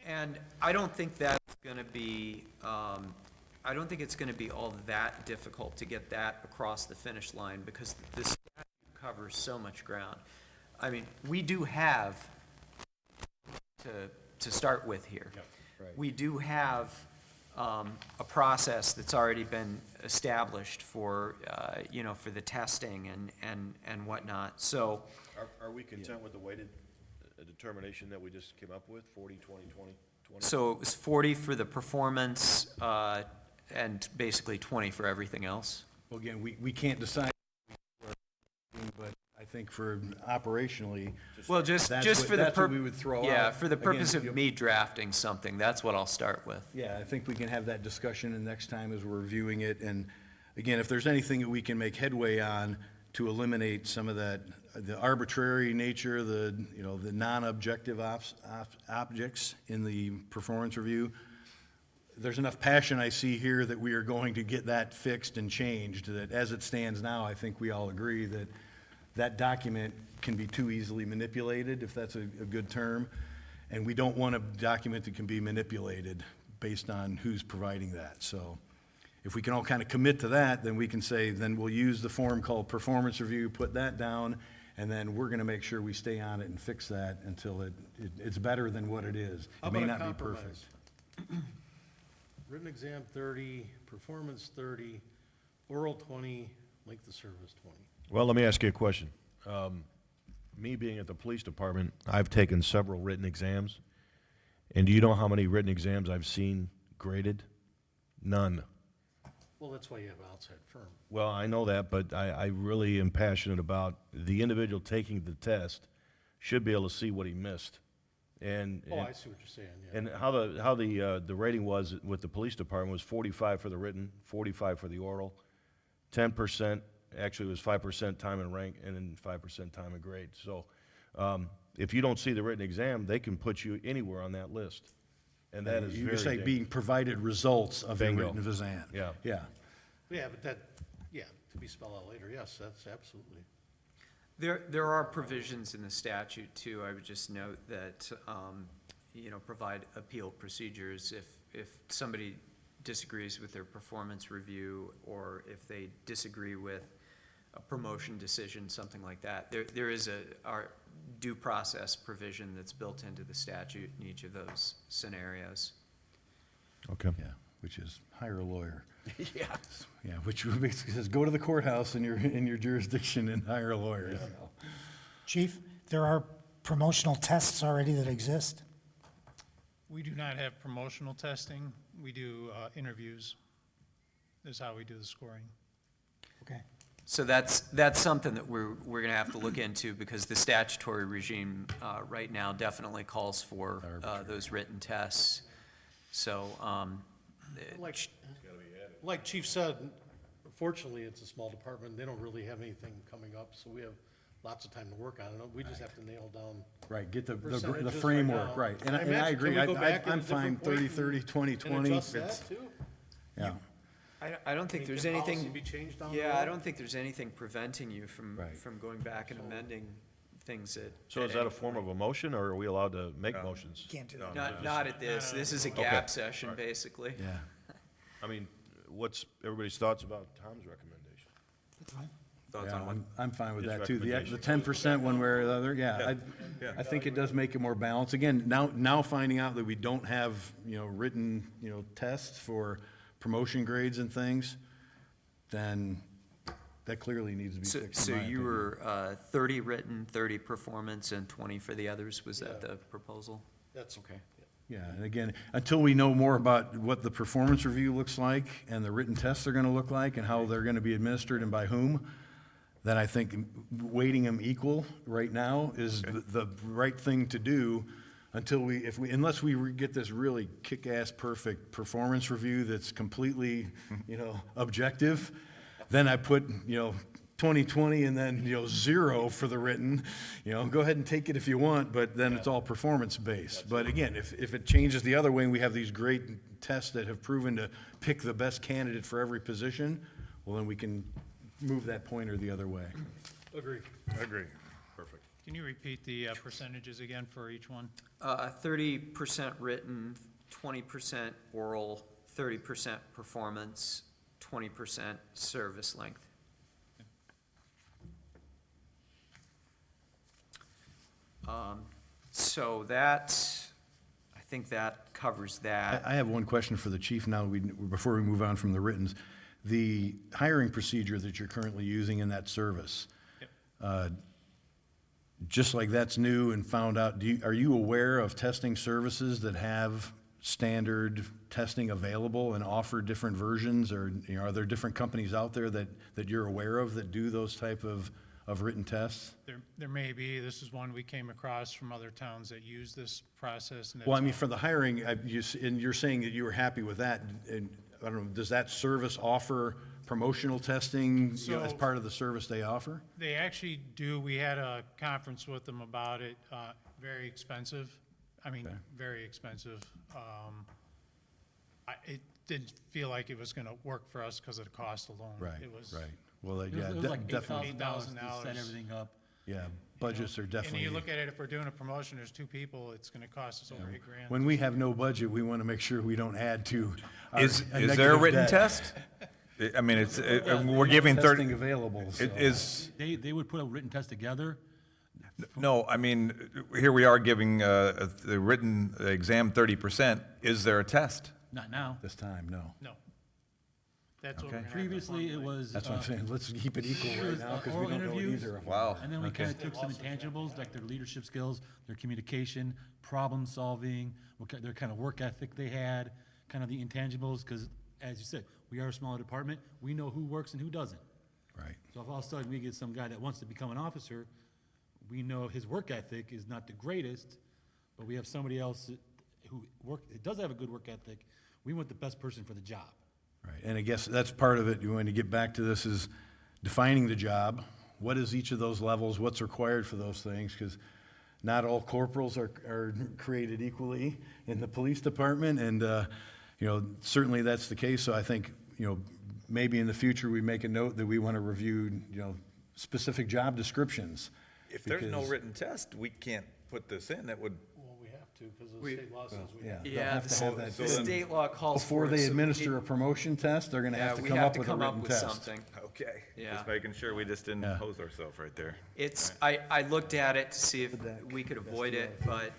And I don't think that's gonna be, I don't think it's gonna be all that difficult to get that across the finish line, because this statute covers so much ground. I mean, we do have, to start with here. right. We do have a process that's already been established for, you know, for the testing and whatnot, so, Are we content with the weighted determination that we just came up with, 40, 20, 20, 20? so it was 40 for the performance, and basically 20 for everything else? Well, again, we can't decide, but I think for operationally, Well, just That's for what- the that's what we would throw yeah, out. for the purpose Again, of me drafting something, that's what I'll start with. yeah, I think we can have that discussion the next time as we're reviewing it. And again, if there's anything that we can make headway on to eliminate some of that, the arbitrary nature, the, you know, the non-objective objects in the performance review, there's enough passion I see here that we are going to get that fixed and changed, that as it stands now, I think we all agree that that document can be too easily manipulated, if that's a good term. And we don't want a document that can be manipulated based on who's providing that. So if we can all kind of commit to that, then we can say, then we'll use the form called performance review, put that down, and then we're going to make sure we stay on it and fix that until it's better than what it is. How It may about a not be compromise? perfect. Written exam 30, performance 30, oral 20, length of service 20. Well, let me ask you a question. Me being at the police department, I've taken several written exams. And do you know how many written exams I've seen graded? None. Well, that's why you have an outside firm. Well, I know that, but I really am passionate about the individual taking the test should be able to see what he missed. And, Oh, I see what you're saying, yeah. and how the rating was with the police department was 45 for the written, 45 for the oral, 10%, actually it was 5% time and rank, and then 5% time and grade. So if you don't see the written exam, they can put you anywhere on that list. And that is You very say dangerous. being provided results of a Bingo. written exam. Yeah. Yeah. Yeah, but that, yeah, to be spelled out later, yes, that's absolutely. There are provisions in the statute too, I would just note that, provide appeal procedures if somebody disagrees with their performance review, or if they disagree with a promotion decision, something like that. There is our due process provision that's built into the statute in each of those scenarios. Okay. Yeah, which is hire a lawyer. Yeah. Yeah, which basically says, go to the courthouse in your jurisdiction and hire a lawyer. So. Chief, there are promotional tests already that exist? We do not have promotional testing. We do interviews. This is how we do the scoring. Okay. So that's something that we're gonna have to look into, because the statutory regime right now definitely calls for those written tests. So, Like Chief said, fortunately, it's a small department, they don't really have anything coming up, so we have lots of time to work on it. We just have to nail down. Right, get the Percentages right framework, now. right. And I I imagine, agree, can we go back at a I'm fine, different point 30, and- 30, 20, And 20. adjust that too? Yeah, I don't think Can there's policy anything. be changed down the Yeah, I road? don't think there's anything preventing you Right. from going back and amending things that. So is that a form of a motion, or are we allowed to make motions? Can't do that. Not at this. This is a gap session, basically. yeah. I mean, what's everybody's thoughts about Tom's recommendation? Yeah, I'm fine with His that too. The recommendation. 10% one way or the other, yeah. I think it does make it more balanced. Again, now finding out that we don't have, written, tests for promotion grades and things, then that clearly needs to be fixed. So in my you opinion. were 30 written, 30 performance, and 20 for the others? Was that the proposal? That's, Okay. Yeah, and again, until we know more about what the performance review looks like and the written tests are gonna look like and how they're gonna be administered and by whom, then I think weighting them equal right now is the right thing to do until unless we get this really kick-ass perfect performance review that's completely, objective, then I put, 20/20 and then, 0 for the written. Go ahead and take it if you want, but then it's all performance-based. But again, if it changes the other way and we have these great tests that have proven to pick the best candidate for every position, well, then we can move that pointer the other way. agree. Agree. Perfect. Can you repeat the percentages again for each one? 30% written, 20% oral, 30% performance, 20% service length. So I think that covers that. I have one question for the chief now, before we move on from the writtens. The hiring procedure that you're currently using in that service, just like that's new and found out, are you aware of testing services that have standard testing available and offer different versions? Or are there different companies out there that you're aware of that do those type of written tests? There may be. This is one we came across from other towns that use this process. And Well, I it's mean, for the hiring, and you're saying that you were happy with that, and I don't know, does that service offer promotional testing, as So- part of the service they offer? They actually do. We had a conference with them about it. Very expensive. I mean, very expensive. It didn't feel like it was gonna work for us because of the cost alone. Right, It was. right. Well, It yeah, was like definitely. $8,000 to $8,000. set everything up. Yeah. budgets are And definitely. you look at it, if we're doing a promotion, there's 2 people, it's gonna cost us over $8,000. When we have no budget, we want to make sure we don't add to our Is there a negative written debt. test? I mean, we're giving Testing 30, available, so. it is, They would put a written test together. no, I mean, here we are giving the written exam 30%. Is there a test? Not now. This time, no. No. That's what Okay. we're gonna have Previously, it was. That's what I'm saying, let's keep it equal right now, because we Oral don't know interviews. either of them. Wow. And then we Okay. kind of took some intangibles, like their leadership skills, their communication, problem solving, their kind of work ethic they had, kind of the intangibles, because as you said, we are a smaller department, we know who works and who doesn't. Right. So if all of a sudden we get some guy that wants to become an officer, we know his work ethic is not the greatest, but we have somebody else who does have a good work ethic, we want the best person for the job. Right, and I guess that's part of it, you want to get back to this, is defining the job. What is each of those levels, what's required for those things? Because not all corporals are created equally in the police department, and, you know, certainly that's the case, so I think, you know, maybe in the future, we make a note that we want to review, you know, specific job descriptions. If there's no because- written test, we can't put this in. That would, Well, we have to, because the state law says we Yeah, have. they'll Yeah, have to have that. so the then- state law calls for Before it, they so we administer need- a promotion test, they're gonna Yeah, have to we come have up to with a come up written with test. something. okay. Yeah. Just making sure we just didn't Yeah. hose ourselves right there. It's, I looked at it to see if we could avoid it, but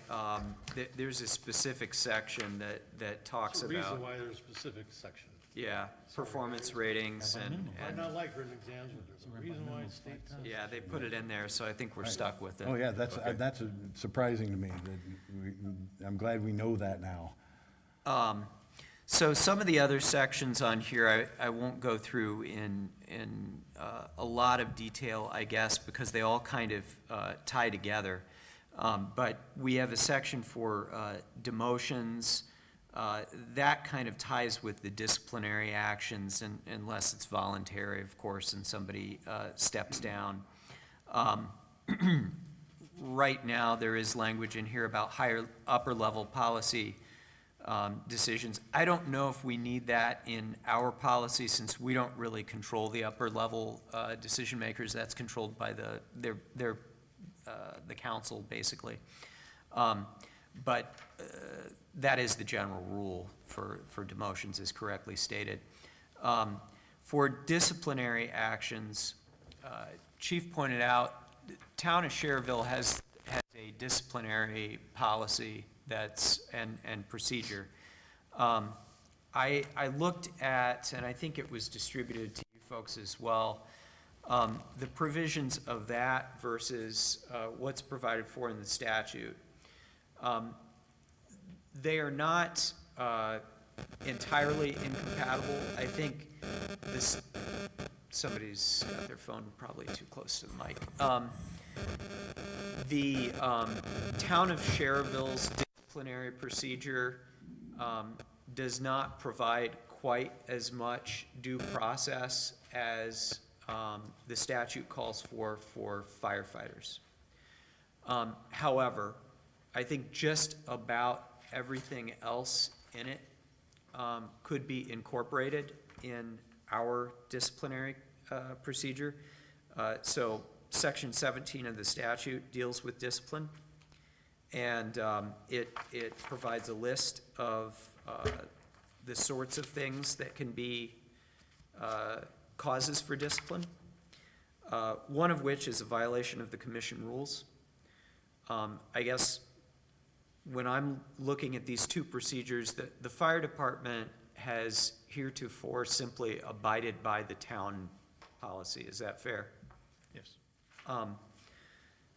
there's a specific section that talks There's a reason about, why there's a specific section. yeah, performance ratings Might and, not like written exams, but there's a reason why it's state says. yeah, they put it in there, so I think we're stuck with it. Oh, yeah, that's surprising to me, I'm glad we know that now. So some of the other sections on here, I won't go through in a lot of detail, I guess, because they all kind of tie together. But we have a section for demotions. That kind of ties with the disciplinary actions, unless it's voluntary, of course, and somebody steps down. Right now, there is language in here about higher, upper-level policy decisions. I don't know if we need that in our policy, since we don't really control the upper-level decision makers. That's controlled by the council, basically. But that is the general rule for demotions, is correctly stated. For disciplinary actions, Chief pointed out, the town of Schererville has a disciplinary policy and procedure. I looked at, and I think it was distributed to you folks as well, the provisions of that versus what's provided for in the statute. They are not entirely incompatible. I think this, somebody's got their phone probably too close to the mic. The town of Schererville's disciplinary procedure does not provide quite as much due process as the statute calls for firefighters. However, I think just about everything else in it could be incorporated in our disciplinary procedure. So Section 17 of the statute deals with discipline, and it provides a list of the sorts of things that can be causes for discipline, one of which is a violation of the commission rules. I guess when I'm looking at these two procedures, the fire department has heretofore simply abided by the town policy. Is that fair? Yes.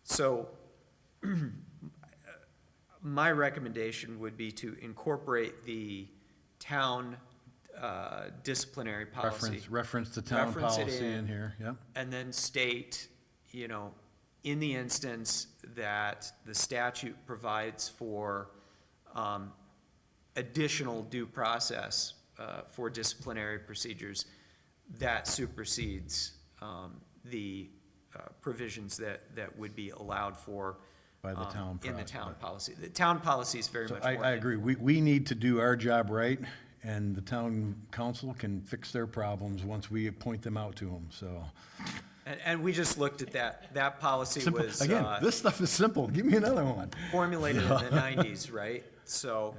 So my recommendation would be to incorporate the town disciplinary policy. Reference the town Reference it policy in. in here, yep. And then state, you know, in the instance that the statute provides for additional due process for disciplinary procedures, that supersedes the provisions that would be allowed for By the town in the pro- town policy. The town policy is very So much I more. agree, we need to do our job right, and the town council can fix their problems once we point them out to them, so. And we just looked at that. That policy Simple, was again, this stuff is simple, give me another one. formulated in the 90s, right? So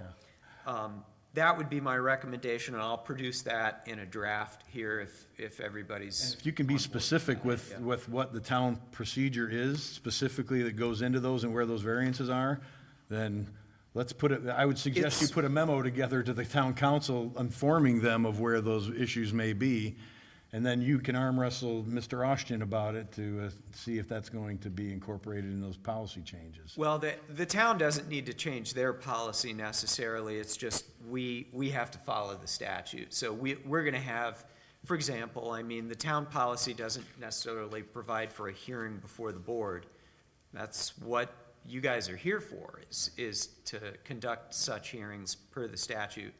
that would be my recommendation, and I'll produce that in a draft here if everybody's. If you can be specific with what the town procedure is, specifically that goes into those and where those variances are, then let's put it, I would suggest you It's- put a memo together to the town council informing them of where those issues may be, and then you can arm wrestle Mr. Austin about it to see if that's going to be incorporated in those policy changes. Well, the town doesn't need to change their policy necessarily, it's just we have to follow the statute. So we're gonna have, for example, I mean, the town policy doesn't necessarily provide for a hearing before the board. That's what you guys are here for, is to conduct such hearings per the statute.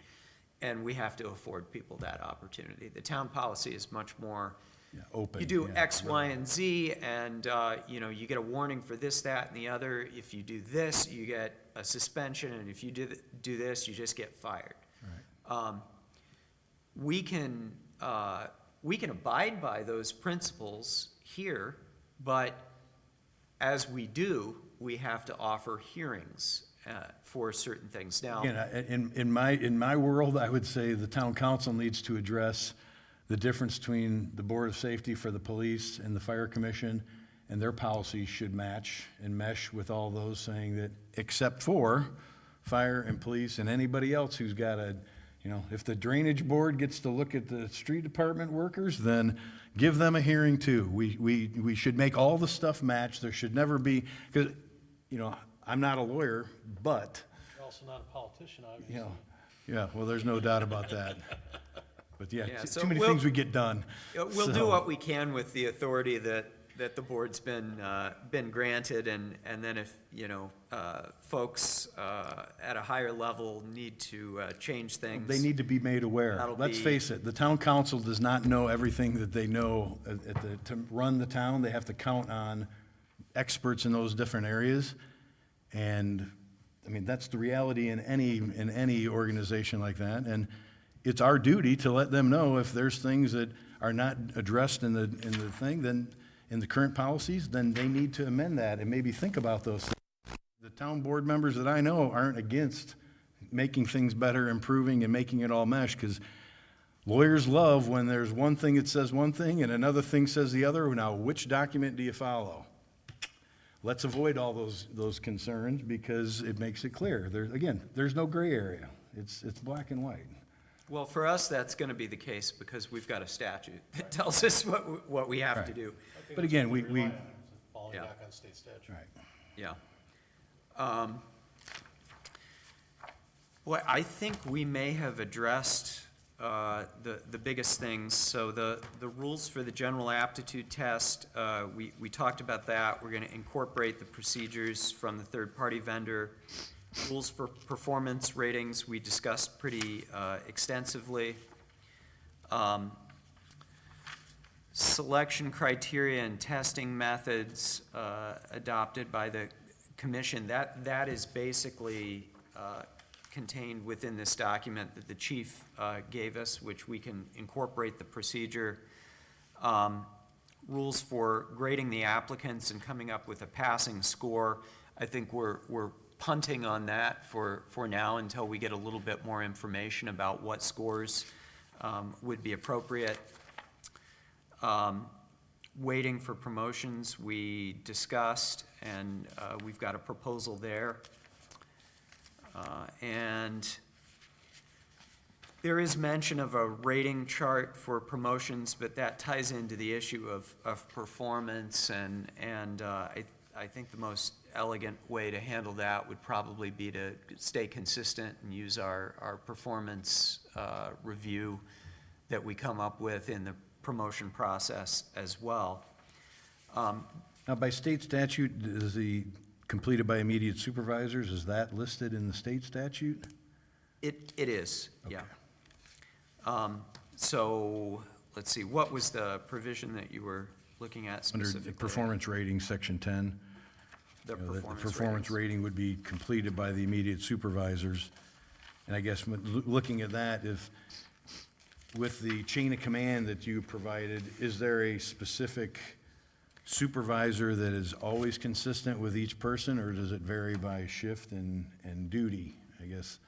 And we have to afford people that opportunity. The town policy is much more, Yeah, open. you do yeah. X, Y, and Z, and, you know, you get a warning for this, that, and the other. If you do this, you get a suspension, and if you do this, you just get fired. We can abide by those principles here, but as we do, we have to offer hearings for certain things. Now, Again, in my world, I would say the town council needs to address the difference between the Board of Safety for the police and the fire commission, and their policies should match and mesh with all those, saying that, except for fire and police and anybody else who's got a, you know, if the drainage board gets to look at the street department workers, then give them a hearing too. We should make all the stuff match. There should never be, because, you know, I'm not a lawyer, but, You're also not a politician, obviously. you know, yeah, well, there's no doubt about that. But yeah, Yeah, so too many we'll- things we get done. we'll do So- what we can with the authority that the board's been granted, and then if, you know, folks at a higher level need to change things. They need to be made aware. That'll Let's be- face it, the town council does not know everything that they know to run the town. They have to count on experts in those different areas. And, I mean, that's the reality in any organization like that. And it's our duty to let them know if there's things that are not addressed in the thing, then, in the current policies, then they need to amend that and maybe think about those things. The town board members that I know aren't against making things better, improving, and making it all mesh, because lawyers love when there's one thing that says one thing and another thing says the other. Now, which document do you follow? Let's avoid all those concerns, because it makes it clear. There's no gray area. It's black and white. Well, for us, that's going to be the case because we've got a statute that tells us what we have to Right. do. But again, we, Falling Yeah. back on state statute. right. Yeah. Well, I think we may have addressed the biggest things. So the rules for the general aptitude test, we talked about that. We're going to incorporate the procedures from the third-party vendor. Rules for performance ratings, we discussed pretty extensively. Selection criteria and testing methods adopted by the commission, that is basically contained within this document that the chief gave us, which we can incorporate the procedure. Rules for grading the applicants and coming up with a passing score, I think we're punting on that for now until we get a little bit more information about what scores would be appropriate. Waiting for promotions, we discussed, and we've got a proposal there. And there is mention of a rating chart for promotions, but that ties into the issue of performance, and I think the most elegant way to handle that would probably be to stay consistent and use our performance review that we come up with in the promotion process as well. Now, by state statute, is the completed by immediate supervisors, is that listed in the state statute? It is, yeah. So, let's see, what was the provision that you were looking at Under specifically? the performance rating, section 10. The You know, that performance The performance ratings. rating would be completed by the immediate supervisors. And I guess looking at that, if, with the chain of command that you provided, is there a specific supervisor that is always consistent with each person, or does it vary by shift and duty, I guess?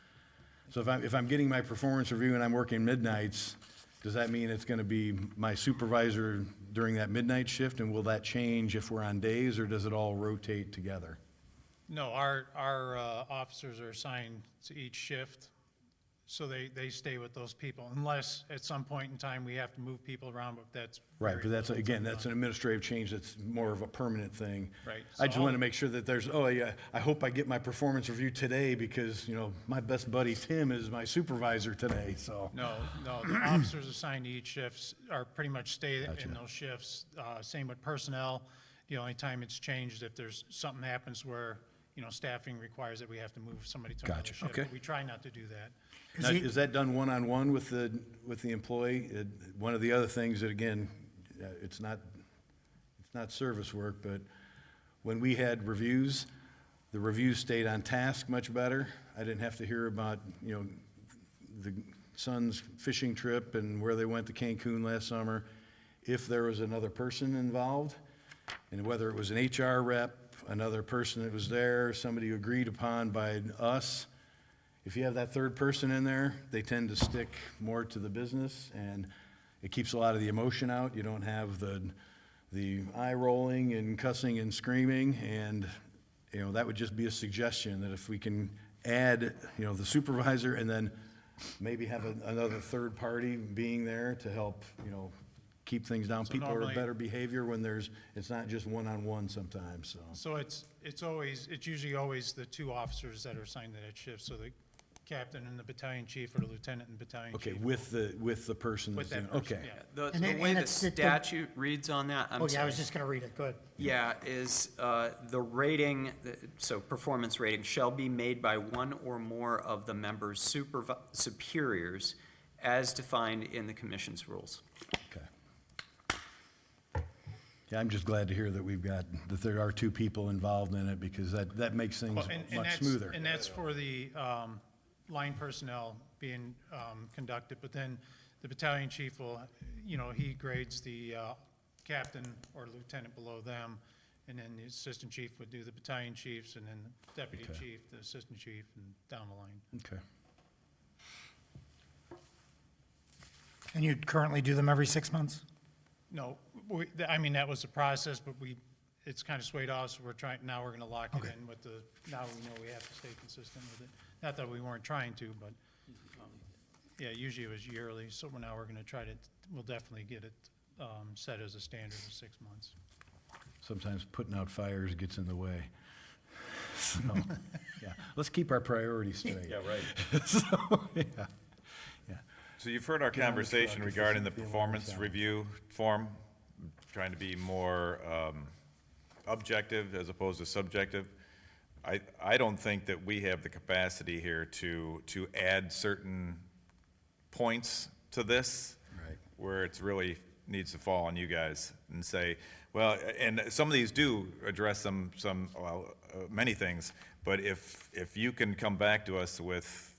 So if I'm getting my performance review and I'm working midnights, does that mean it's gonna be my supervisor during that midnight shift, and will that change if we're on days, or does it all rotate together? No, our officers are assigned to each shift, so they stay with those people, unless at some point in time we have to move people around, but that's. Right, very but that's, little again, to be that's an done. administrative change that's more of a permanent thing. Right, I so just want to all- make sure that there's, oh, yeah, I hope I get my performance review today because, you know, my best buddy Tim is my supervisor today, so. No, the officers assigned to each shifts are pretty much stay in those shifts. Same with personnel. The only time it's changed if there's, something happens where, you know, staffing requires that we have to move somebody to another Gotcha, shift. okay. But we try not to do that. Now, is that done one-on-one with the employee? One of the other things that, again, it's not service work, but when we had reviews, the reviews stayed on task much better. I didn't have to hear about, you know, the son's fishing trip and where they went to Cancun last summer, if there was another person involved, and whether it was an HR rep, another person that was there, somebody agreed upon by us. If you have that third person in there, they tend to stick more to the business, and it keeps a lot of the emotion out. You don't have the eye rolling and cussing and screaming, and, you know, that would just be a suggestion, that if we can add, you know, the supervisor and then maybe have another third party being there to help, you know, keep things down. So People are normally- better behavior when it's not just one-on-one sometimes, so. So it's usually always the two officers that are assigned to that shift, so the captain and the battalion chief, or the lieutenant and battalion Okay, chief. with the person With that's in, that person, okay. yeah. The And way the it's the- statute reads on that, I'm Oh, yeah, I was sorry. just gonna read it, go ahead. Yeah, is the rating, so performance rating shall be made by one or more of the members' superiors as defined in the commission's rules. Okay. Yeah, I'm just glad to hear that there are two people involved in it, because that makes things Well, and much that's- smoother. And that's for the line personnel being conducted, but then the battalion chief will, you know, he grades the captain or lieutenant below them, and then the assistant chief would do the battalion chiefs, and then the deputy Okay. chief, the assistant chief, and down the line. Okay. And you currently do them every 6 months? No, I mean, that was the process, but it's kind of swayed off, so now we're gonna lock it Okay. in with now we know we have to stay consistent with it. Not that we weren't trying to, but, yeah, usually it was yearly, so now we're gonna we'll definitely get it set as a standard of 6 months. Sometimes putting out fires gets in the way. So, yeah, let's keep our priorities straight. Yeah, right. So, yeah, yeah. So you've heard our Get on the conversation truck if regarding the there's something performance wrong. review form, trying to be more objective as opposed to subjective. I don't think that we have the capacity here to add certain points to this. Right. Where it's really needs to fall on you guys and say, well, and some of these do address many things, but if you can come back to us with,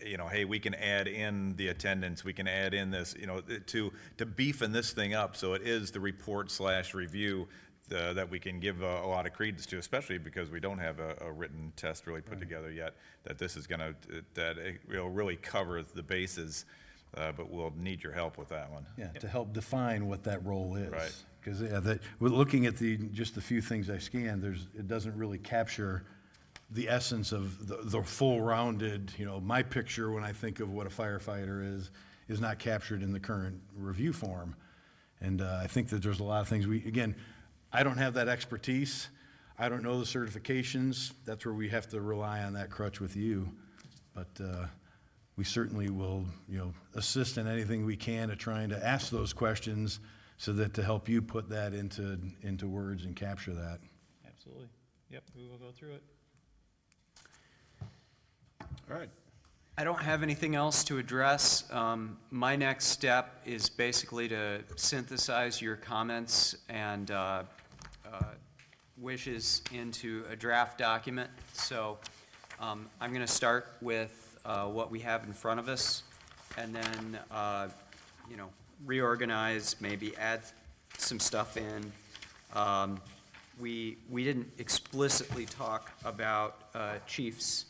you know, hey, we can add in the attendance, we can add in this, you know, to beefing this thing up, so it is the report/review that we can give a lot of credence to, especially because we don't have a written test really put together yet, that this is gonna, that it will really cover the bases, but we'll need your help with that one. Yeah, to help define what that role is. Right. Because, yeah, we're looking at just the few things I scanned, it doesn't really capture the essence of the full-rounded, you know, my picture when I think of what a firefighter is not captured in the current review form. And I think that there's a lot of things again, I don't have that expertise. I don't know the certifications. That's where we have to rely on that crutch with you. But we certainly will, you know, assist in anything we can to trying to ask those questions so that to help you put that into words and capture that. Absolutely. Yep, we will go through it. All right. I don't have anything else to address. My next step is basically to synthesize your comments and wishes into a draft document. So I'm going to start with what we have in front of us, and then, you know, reorganize, maybe add some stuff in, We didn't explicitly talk about Chief's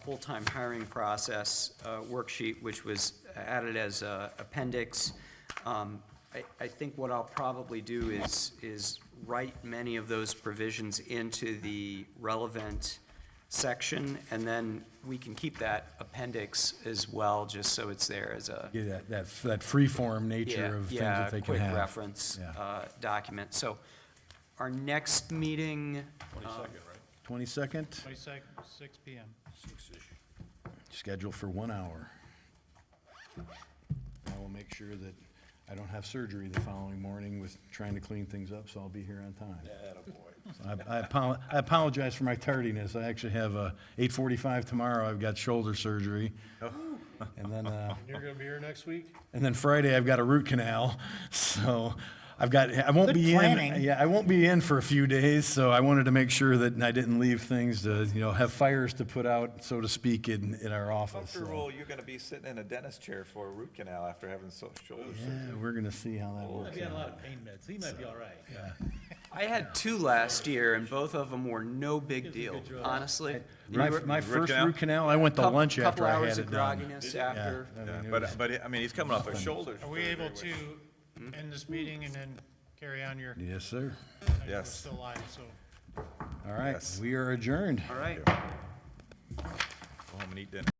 full-time hiring process worksheet, which was added as a appendix. I think what I'll probably do is write many of those provisions into the relevant section, and then we can keep that appendix as well, just so it's there as a, Yeah, that free-form nature of things that they can quick have. reference Yeah. document. So our next meeting, 22nd, 22nd, 6 PM. scheduled for 1 hour. I will make sure that I don't have surgery the following morning with trying to clean things up, so I'll be here on time. I apologize for my tardiness. I actually have a 8:45 tomorrow. I've got shoulder surgery. And then, You're gonna be here next week? and then Friday, I've got a root canal. So I won't Good be in. planning. Yeah, I won't be in for a few days, so I wanted to make sure that I didn't leave things to, have fires to put out, so to speak, in our office. so. Comfortable you're gonna be sitting in a dentist chair for a root canal after having shoulder surgery. Yeah, we're gonna see how that works He had a out. lot of pain meds. He might be all right. I had 2 last year, and both of them were no big deal, honestly. My first canal? root canal, I went to lunch after I Couple had hours of it done. grogginess after. Yeah, but, I mean, he's coming off a shoulder. Are we able to end this meeting and then carry on your, Yes, sir. we're Yes. still live, so. All right, Yes. we are adjourned. All right. Go home and eat dinner.